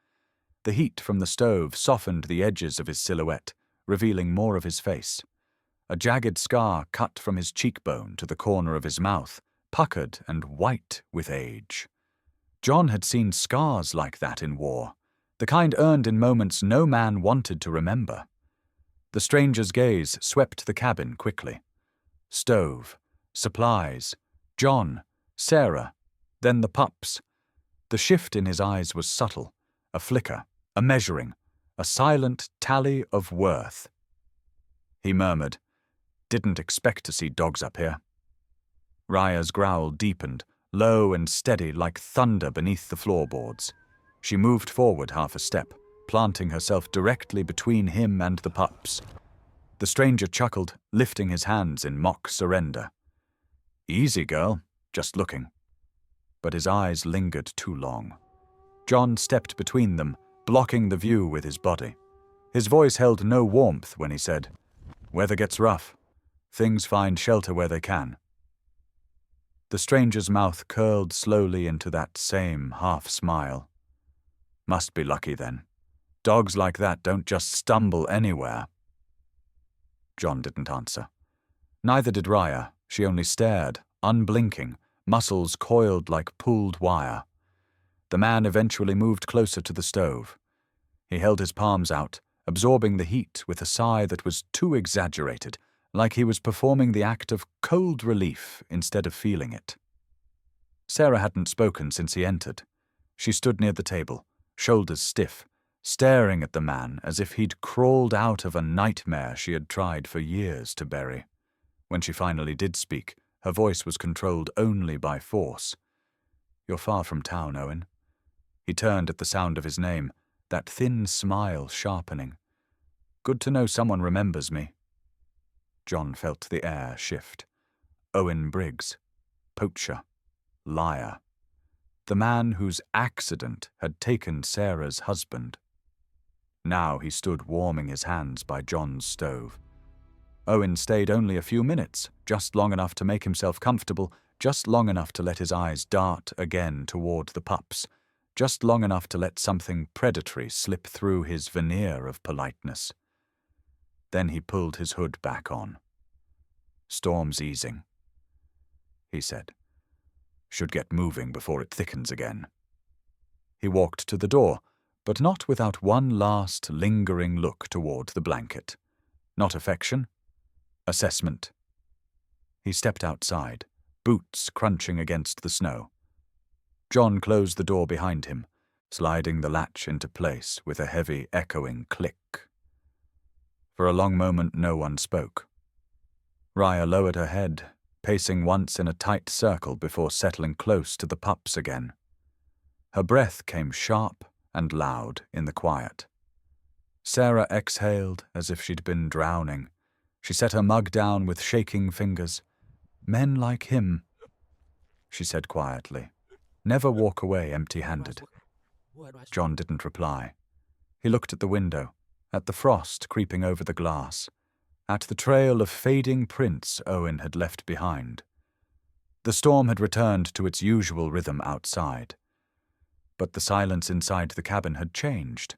The heat from the stove softened the edges of his silhouette, revealing more of his face. A jagged scar cut from his cheekbone to the corner of his mouth, puckered and white with age. John had seen scars like that in war, the kind earned in moments no man wanted to remember. The stranger's gaze swept the cabin quickly. Stove, supplies, John, Sarah, then the pups. The shift in his eyes was subtle, a flicker, a measuring, a silent tally of worth. He murmured, "Didn't expect to see dogs up here." Raya's growl deepened, low and steady like thunder beneath the floorboards. She moved forward half a step, planting herself directly between him and the pups. The stranger chuckled, lifting his hands in mock surrender. "Easy, girl, just looking." But his eyes lingered too long. John stepped between them, blocking the view with his body. His voice held no warmth when he said, "Weather gets rough. Things find shelter where they can." The stranger's mouth curled slowly into that same half-smile. "Must be lucky, then. Dogs like that don't just stumble anywhere." John didn't answer. Neither did Raya. She only stared, unblinking, muscles coiled like pulled wire. The man eventually moved closer to the stove. He held his palms out, absorbing the heat with a sigh that was too exaggerated, like he was performing the act of cold relief instead of feeling it. Sarah hadn't spoken since he entered. She stood near the table, shoulders stiff, staring at the man as if he'd crawled out of a nightmare she had tried for years to bury. When she finally did speak, her voice was controlled only by force. "You're far from town, Owen." He turned at the sound of his name, that thin smile sharpening. "Good to know someone remembers me." John felt the air shift. Owen Briggs, poacher, liar. The man whose accident had taken Sarah's husband. Now he stood warming his hands by John's stove. Owen stayed only a few minutes, just long enough to make himself comfortable, just long enough to let his eyes dart again toward the pups, just long enough to let something predatory slip through his veneer of politeness. Then he pulled his hood back on. "Storm's easing," he said. "Should get moving before it thickens again." He walked to the door, but not without one last, lingering look toward the blanket. Not affection, assessment. He stepped outside, boots crunching against the snow. John closed the door behind him, sliding the latch into place with a heavy, echoing click. For a long moment no one spoke. Raya lowered her head, pacing once in a tight circle before settling close to the pups again. Her breath came sharp and loud in the quiet. Sarah exhaled as if she'd been drowning. She set her mug down with shaking fingers. "Men like him," she said quietly, "never walk away empty-handed." John didn't reply. He looked at the window, at the frost creeping over the glass, at the trail of fading prints Owen had left behind. The storm had returned to its usual rhythm outside. But the silence inside the cabin had changed,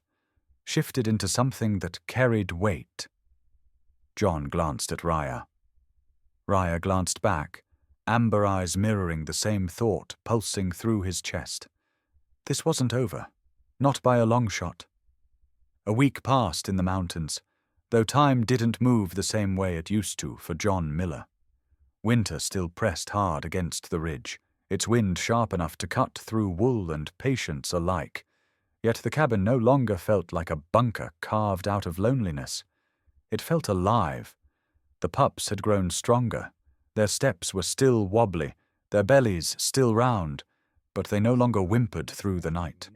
shifted into something that carried weight. John glanced at Raya. Raya glanced back, amber eyes mirroring the same thought pulsing through his chest. This wasn't over, not by a long shot. A week passed in the mountains, though time didn't move the same way it used to for John Miller. Winter still pressed hard against the ridge, its wind sharp enough to cut through wool and patience alike. Yet the cabin no longer felt like a bunker carved out of loneliness. It felt alive. The pups had grown stronger. Their steps were still wobbly, their bellies still round, but they no longer whimpered through the night.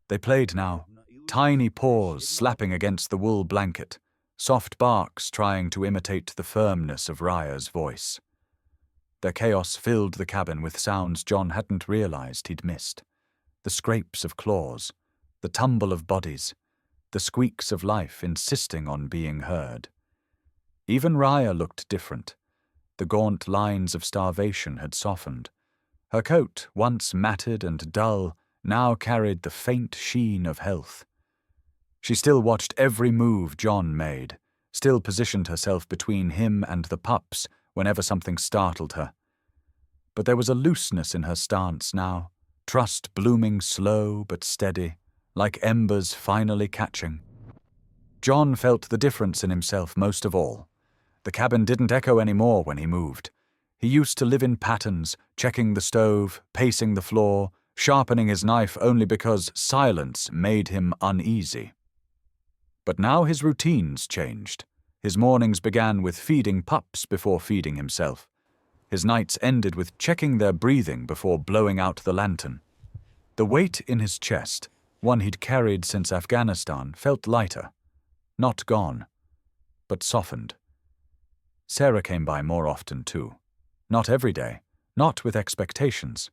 They played now, tiny paws slapping against the wool blanket, soft barks trying to imitate the firmness of Raya's voice. Their chaos filled the cabin with sounds John hadn't realized he'd missed. The scrapes of claws, the tumble of bodies, the squeaks of life insisting on being heard. Even Raya looked different. The gaunt lines of starvation had softened. Her coat, once matted and dull, now carried the faint sheen of health. She still watched every move John made, still positioned herself between him and the pups whenever something startled her. But there was a looseness in her stance now, trust blooming slow but steady, like embers finally catching. John felt the difference in himself most of all. The cabin didn't echo anymore when he moved. He used to live in patterns, checking the stove, pacing the floor, sharpening his knife only because silence made him uneasy. But now his routines changed. His mornings began with feeding pups before feeding himself. His nights ended with checking their breathing before blowing out the lantern. The weight in his chest, one he'd carried since Afghanistan, felt lighter. Not gone, but softened. Sarah came by more often, too. Not every day, not with expectations.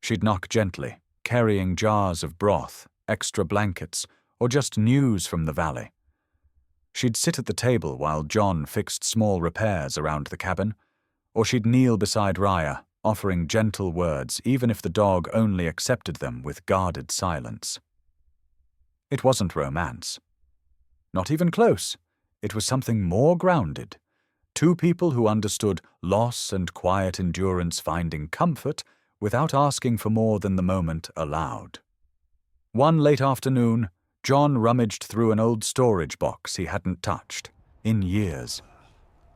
She'd knock gently, carrying jars of broth, extra blankets, or just news from the valley. She'd sit at the table while John fixed small repairs around the cabin, or she'd kneel beside Raya, offering gentle words even if the dog only accepted them with guarded silence. It wasn't romance. Not even close. It was something more grounded. Two people who understood loss and quiet endurance finding comfort without asking for more than the moment allowed. One late afternoon, John rummaged through an old storage box he hadn't touched in years.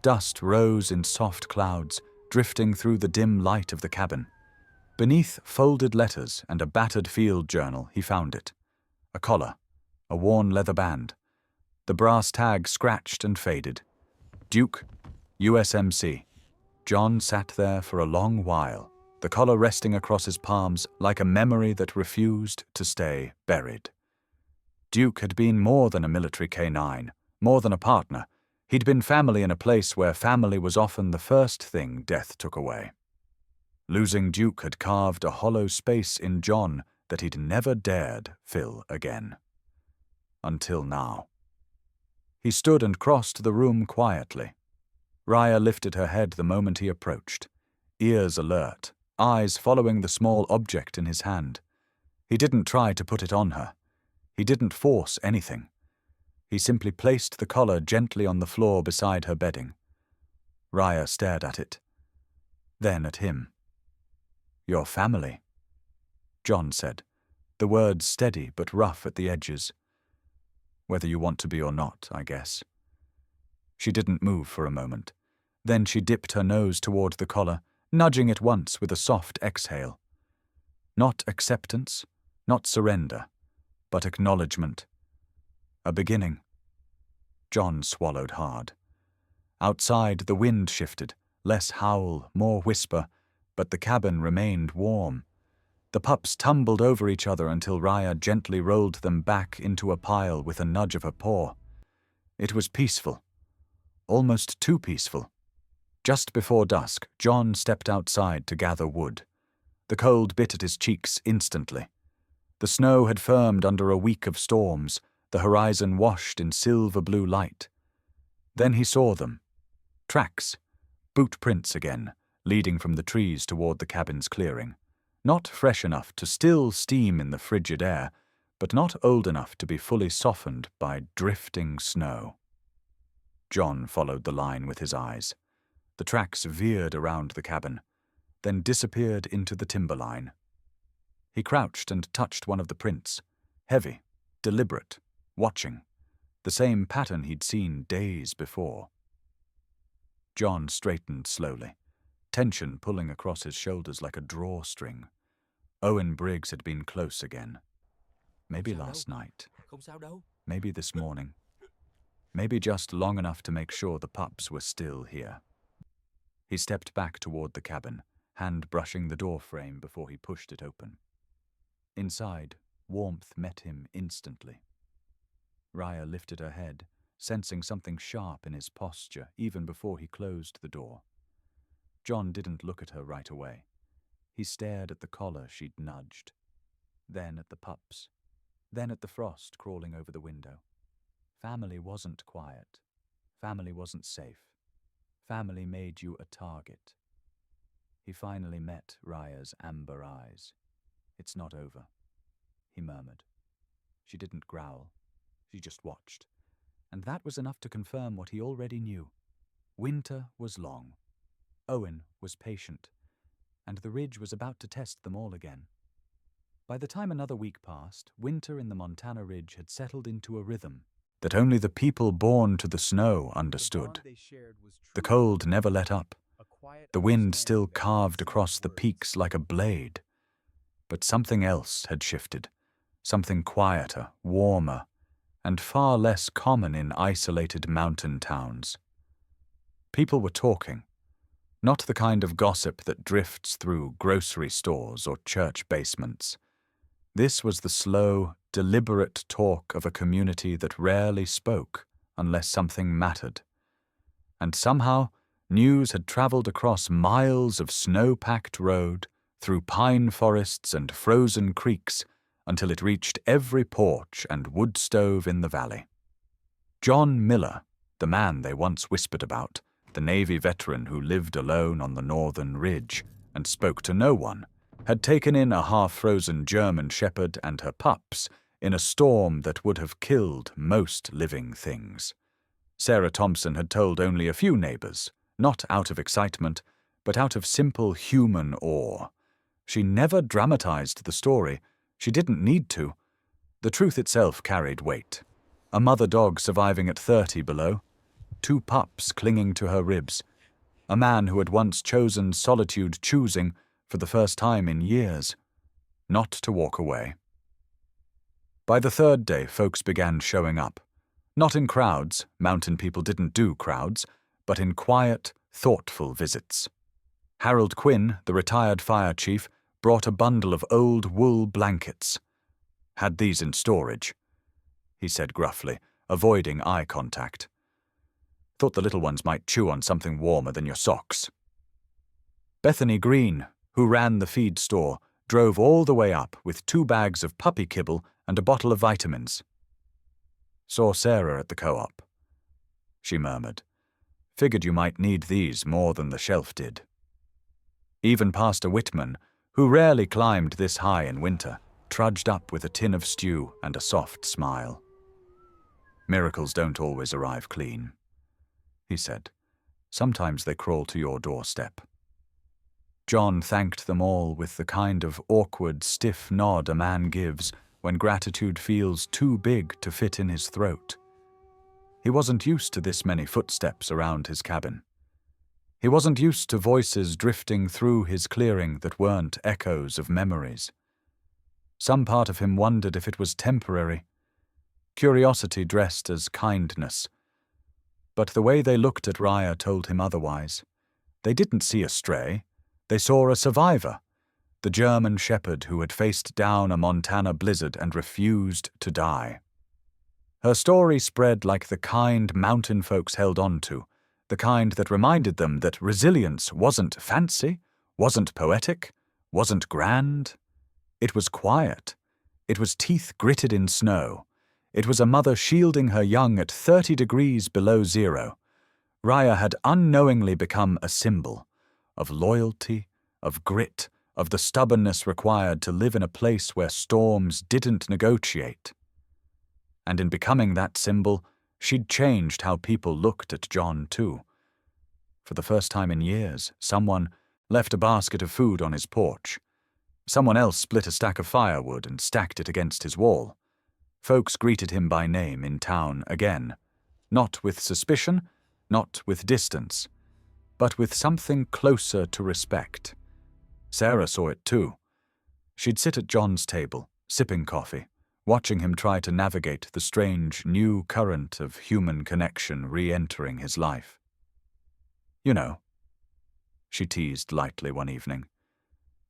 Dust rose in soft clouds, drifting through the dim light of the cabin. Beneath folded letters and a battered field journal, he found it. A collar, a worn leather band. The brass tag scratched and faded. Duke, USMC. John sat there for a long while, the collar resting across his palms like a memory that refused to stay buried. Duke had been more than a military canine, more than a partner. He'd been family in a place where family was often the first thing death took away. Losing Duke had carved a hollow space in John that he'd never dared fill again. Until now. He stood and crossed the room quietly. Raya lifted her head the moment he approached, ears alert, eyes following the small object in his hand. He didn't try to put it on her. He didn't force anything. He simply placed the collar gently on the floor beside her bedding. Raya stared at it, then at him. "Your family," John said, the words steady but rough at the edges. "Whether you want to be or not, I guess." She didn't move for a moment. Then she dipped her nose toward the collar, nudging it once with a soft exhale. Not acceptance, not surrender, but acknowledgement. A beginning. John swallowed hard. Outside, the wind shifted, less howl, more whisper, but the cabin remained warm. The pups tumbled over each other until Raya gently rolled them back into a pile with a nudge of her paw. It was peaceful. Almost too peaceful. Just before dusk, John stepped outside to gather wood. The cold bit at his cheeks instantly. The snow had firmed under a week of storms, the horizon washed in silver-blue light. Then he saw them. Tracks. Boot prints again, leading from the trees toward the cabin's clearing. Not fresh enough to still steam in the frigid air, but not old enough to be fully softened by drifting snow. John followed the line with his eyes. The tracks veered around the cabin, then disappeared into the timberline. He crouched and touched one of the prints, heavy, deliberate, watching, the same pattern he'd seen days before. John straightened slowly, tension pulling across his shoulders like a drawstring. Owen Briggs had been close again. Maybe last night. Maybe this morning. Maybe just long enough to make sure the pups were still here. He stepped back toward the cabin, hand brushing the door frame before he pushed it open. Inside, warmth met him instantly. Raya lifted her head, sensing something sharp in his posture even before he closed the door. John didn't look at her right away. He stared at the collar she'd nudged, then at the pups, then at the frost crawling over the window. Family wasn't quiet. Family wasn't safe. Family made you a target. He finally met Raya's amber eyes. "It's not over," he murmured. She didn't growl. She just watched. And that was enough to confirm what he already knew. Winter was long. Owen was patient. And the ridge was about to test them all again. By the time another week passed, winter in the Montana Ridge had settled into a rhythm that only the people born to the snow understood. The cold never let up. The wind still carved across the peaks like a blade. But something else had shifted. Something quieter, warmer, and far less common in isolated mountain towns. People were talking. Not the kind of gossip that drifts through grocery stores or church basements. This was the slow, deliberate talk of a community that rarely spoke unless something mattered. And somehow, news had traveled across miles of snow-packed road, through pine forests and frozen creeks, until it reached every porch and wood stove in the valley. John Miller, the man they once whispered about, the Navy veteran who lived alone on the northern ridge and spoke to no one, had taken in a half-frozen German shepherd and her pups in a storm that would have killed most living things. Sarah Thompson had told only a few neighbors, not out of excitement, but out of simple human awe. She never dramatized the story. She didn't need to. The truth itself carried weight. A mother dog surviving at 30 below, 2 pups clinging to her ribs, a man who had once chosen solitude choosing, for the first time in years, not to walk away. By the 3rd day, folks began showing up. Not in crowds, mountain people didn't do crowds, but in quiet, thoughtful visits. Harold Quinn, the retired fire chief, brought a bundle of old wool blankets. "Had these in storage," he said gruffly, avoiding eye contact. "Thought the little ones might chew on something warmer than your socks." Bethany Green, who ran the feed store, drove all the way up with 2 bags of puppy kibble and a bottle of vitamins. Saw Sarah at the co-op. she murmured. "Figured you might need these more than the shelf did." Even Pastor Whitman, who rarely climbed this high in winter, trudged up with a tin of stew and a soft smile. "Miracles don't always arrive clean," he said. "Sometimes they crawl to your doorstep." John thanked them all with the kind of awkward, stiff nod a man gives when gratitude feels too big to fit in his throat. He wasn't used to this many footsteps around his cabin. He wasn't used to voices drifting through his clearing that weren't echoes of memories. Some part of him wondered if it was temporary, curiosity dressed as kindness. But the way they looked at Raya told him otherwise. They didn't see a stray. They saw a survivor, the German shepherd who had faced down a Montana blizzard and refused to die. Her story spread like the kind mountain folks held on to, the kind that reminded them that resilience wasn't fancy, wasn't poetic, wasn't grand. It was quiet. It was teeth gritted in snow. It was a mother shielding her young at 30 degrees below zero. Raya had unknowingly become a symbol of loyalty, of grit, of the stubbornness required to live in a place where storms didn't negotiate. And in becoming that symbol, she'd changed how people looked at John, too. For the first time in years, someone left a basket of food on his porch. Someone else split a stack of firewood and stacked it against his wall. Folks greeted him by name in town again, not with suspicion, not with distance, but with something closer to respect. Sarah saw it too. She'd sit at John's table, sipping coffee, watching him try to navigate the strange new current of human connection re-entering his life. "You know," she teased lightly one evening,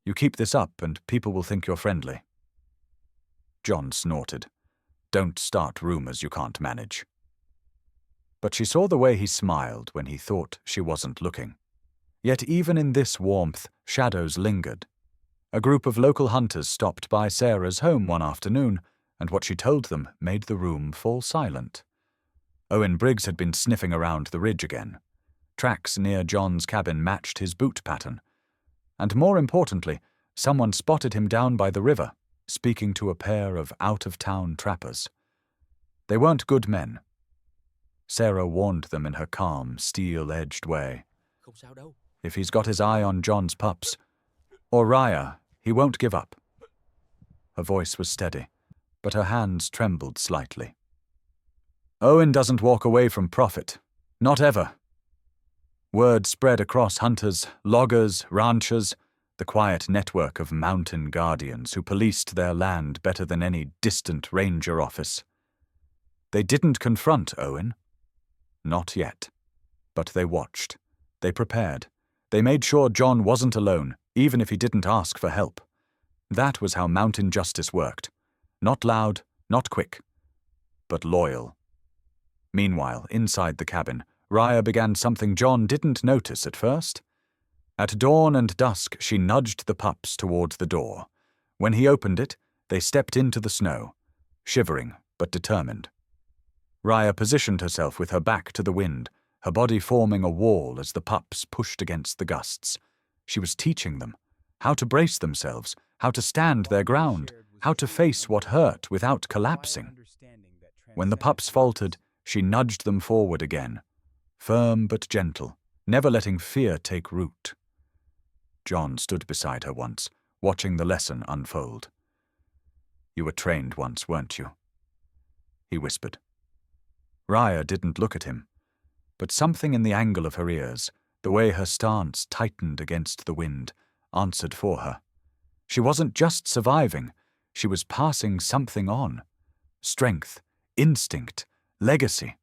"you keep this up and people will think you're friendly." John snorted. "Don't start rumors you can't manage." But she saw the way he smiled when he thought she wasn't looking. Yet even in this warmth, shadows lingered. A group of local hunters stopped by Sarah's home one afternoon, and what she told them made the room fall silent. Owen Briggs had been sniffing around the ridge again. Tracks near John's cabin matched his boot pattern. And more importantly, someone spotted him down by the river, speaking to a pair of out-of-town trappers. They weren't good men. Sarah warned them in her calm, steel-edged way. If he's got his eye on John's pups, or Raya, he won't give up. Her voice was steady, but her hands trembled slightly. Owen doesn't walk away from profit. Not ever. Word spread across hunters, loggers, ranchers, the quiet network of mountain guardians who policed their land better than any distant ranger office. They didn't confront Owen. Not yet. But they watched. They prepared. They made sure John wasn't alone, even if he didn't ask for help. That was how mountain justice worked. Not loud, not quick, but loyal. Meanwhile, inside the cabin, Raya began something John didn't notice at first. At dawn and dusk, she nudged the pups towards the door. When he opened it, they stepped into the snow, shivering but determined. Raya positioned herself with her back to the wind, her body forming a wall as the pups pushed against the gusts. She was teaching them how to brace themselves, how to stand their ground, how to face what hurt without collapsing. When the pups faltered, she nudged them forward again, firm but gentle, never letting fear take root. John stood beside her once, watching the lesson unfold. "You were trained once, weren't you?" he whispered. Raya didn't look at him, but something in the angle of her ears, the way her stance tightened against the wind, answered for her. She wasn't just surviving, she was passing something on. Strength, instinct, legacy.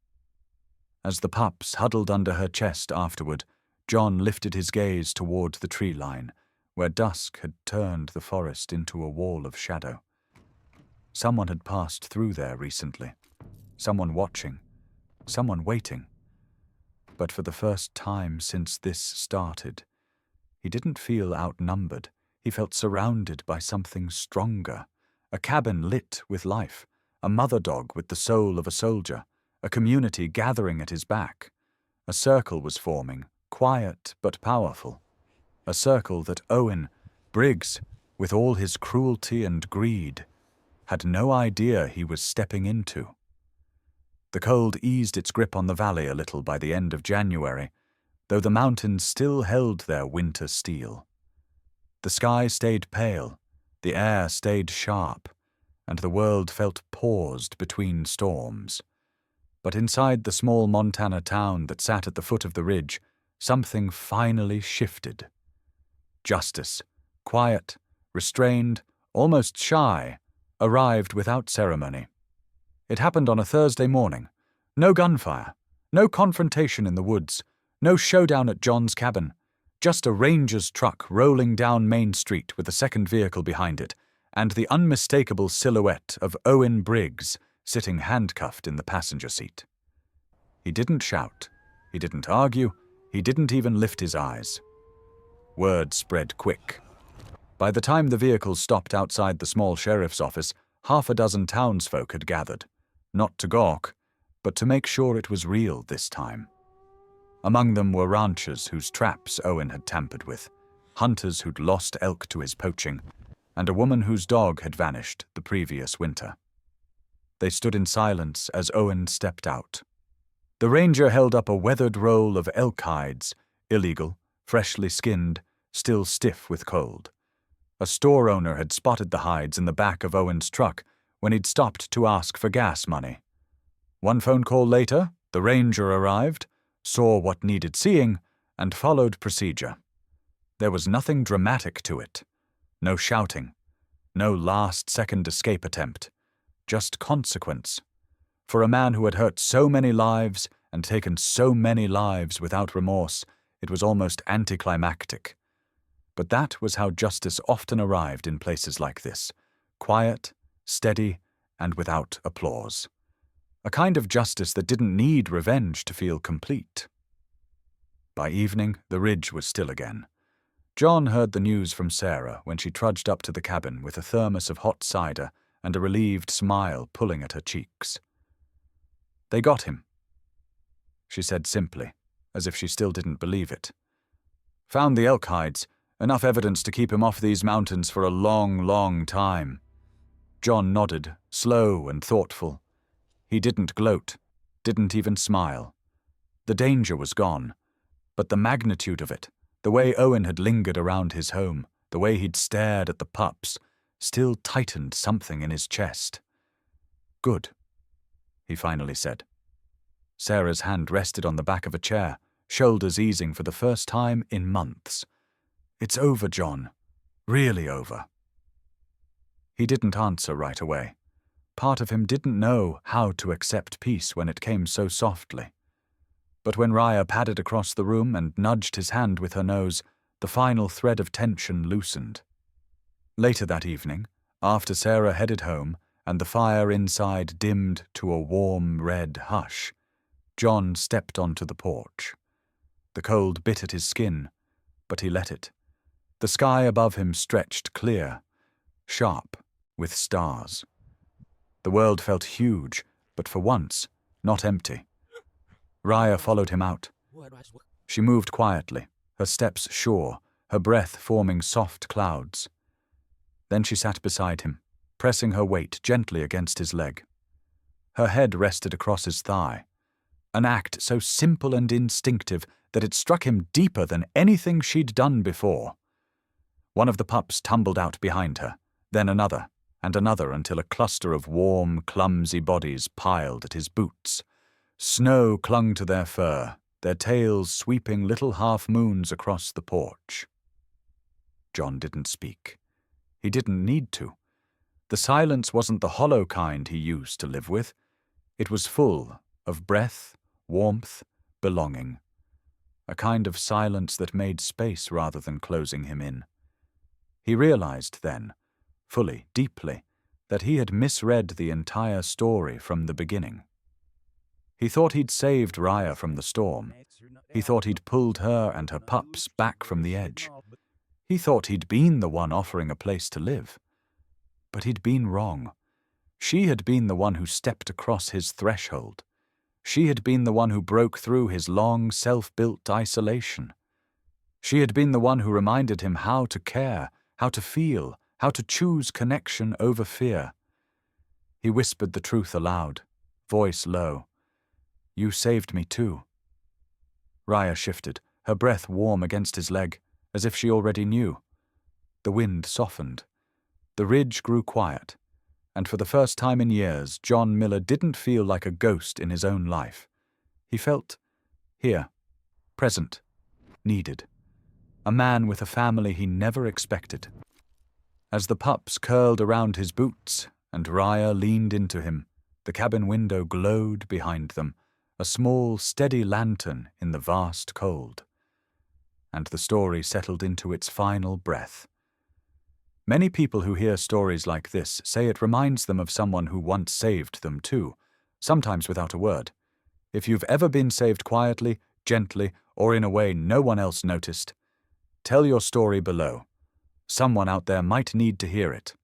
As the pups huddled under her chest afterward, John lifted his gaze toward the tree line, where dusk had turned the forest into a wall of shadow. Someone had passed through there recently. Someone watching. Someone waiting. But for the first time since this started, he didn't feel outnumbered. He felt surrounded by something stronger. A cabin lit with life. A mother dog with the soul of a soldier. a community gathering at his back. A circle was forming, quiet but powerful. A circle that Owen, Briggs, with all his cruelty and greed, had no idea he was stepping into. The cold eased its grip on the valley a little by the end of January, though the mountains still held their winter steel. The sky stayed pale, the air stayed sharp, and the world felt paused between storms. But inside the small Montana town that sat at the foot of the ridge, something finally shifted. Justice, quiet, restrained, almost shy, arrived without ceremony. It happened on a Thursday morning. No gunfire, no confrontation in the woods, no showdown at John's cabin, just a ranger's truck rolling down Main Street with a second vehicle behind it, and the unmistakable silhouette of Owen Briggs sitting handcuffed in the passenger seat. He didn't shout, he didn't argue, he didn't even lift his eyes. Word spread quick. By the time the vehicle stopped outside the small sheriff's office, half a dozen townsfolk had gathered, not to gawk, but to make sure it was real this time. Among them were ranchers whose traps Owen had tampered with, hunters who'd lost elk to his poaching, and a woman whose dog had vanished the previous winter. They stood in silence as Owen stepped out. The ranger held up a weathered roll of elk hides, illegal, freshly skinned, still stiff with cold. A store owner had spotted the hides in the back of Owen's truck when he'd stopped to ask for gas money. One phone call later, the ranger arrived, saw what needed seeing, and followed procedure. There was nothing dramatic to it. No shouting. No last-second escape attempt. Just consequence. For a man who had hurt so many lives and taken so many lives without remorse, it was almost anticlimactic. But that was how justice often arrived in places like this. Quiet, steady, and without applause. A kind of justice that didn't need revenge to feel complete. By evening, the ridge was still again. John heard the news from Sarah when she trudged up to the cabin with a thermos of hot cider and a relieved smile pulling at her cheeks. "They got him," she said simply, as if she still didn't believe it. "Found the elk hides, enough evidence to keep him off these mountains for a long, long time." John nodded, slow and thoughtful. He didn't gloat, didn't even smile. The danger was gone, but the magnitude of it, the way Owen had lingered around his home, the way he'd stared at the pups, still tightened something in his chest. "Good," he finally said. Sarah's hand rested on the back of a chair, shoulders easing for the first time in months. "It's over, John. Really over." He didn't answer right away. Part of him didn't know how to accept peace when it came so softly. But when Raya padded across the room and nudged his hand with her nose, the final thread of tension loosened. Later that evening, after Sarah headed home and the fire inside dimmed to a warm red hush, John stepped onto the porch. The cold bit at his skin, but he let it. The sky above him stretched clear, sharp, with stars. The world felt huge, but for once, not empty. Raya followed him out. She moved quietly, her steps sure, her breath forming soft clouds. Then she sat beside him, pressing her weight gently against his leg. Her head rested across his thigh, an act so simple and instinctive that it struck him deeper than anything she'd done before. One of the pups tumbled out behind her, then another, and another until a cluster of warm, clumsy bodies piled at his boots. Snow clung to their fur, their tails sweeping little half-moons across the porch. John didn't speak. He didn't need to. The silence wasn't the hollow kind he used to live with. It was full of breath, warmth, belonging. A kind of silence that made space rather than closing him in. He realized then, fully, deeply, that he had misread the entire story from the beginning. He thought he'd saved Raya from the storm. He thought he'd pulled her and her pups back from the edge. He thought he'd been the one offering a place to live. But he'd been wrong. She had been the one who stepped across his threshold. She had been the one who broke through his long, self-built isolation. She had been the one who reminded him how to care, how to feel, how to choose connection over fear. He whispered the truth aloud, voice low. "You saved me too." Raya shifted, her breath warm against his leg, as if she already knew. The wind softened. The ridge grew quiet, and for the first time in years, John Miller didn't feel like a ghost in his own life. He felt here, present, needed. A man with a family he never expected. As the pups curled around his boots and Raya leaned into him, the cabin window glowed behind them, a small, steady lantern in the vast cold. And the story settled into its final breath. Many people who hear stories like this say it reminds them of someone who once saved them too, sometimes without a word. If you've ever been saved quietly, gently, or in a way no one else noticed, tell your story below. Someone out there might need to hear it.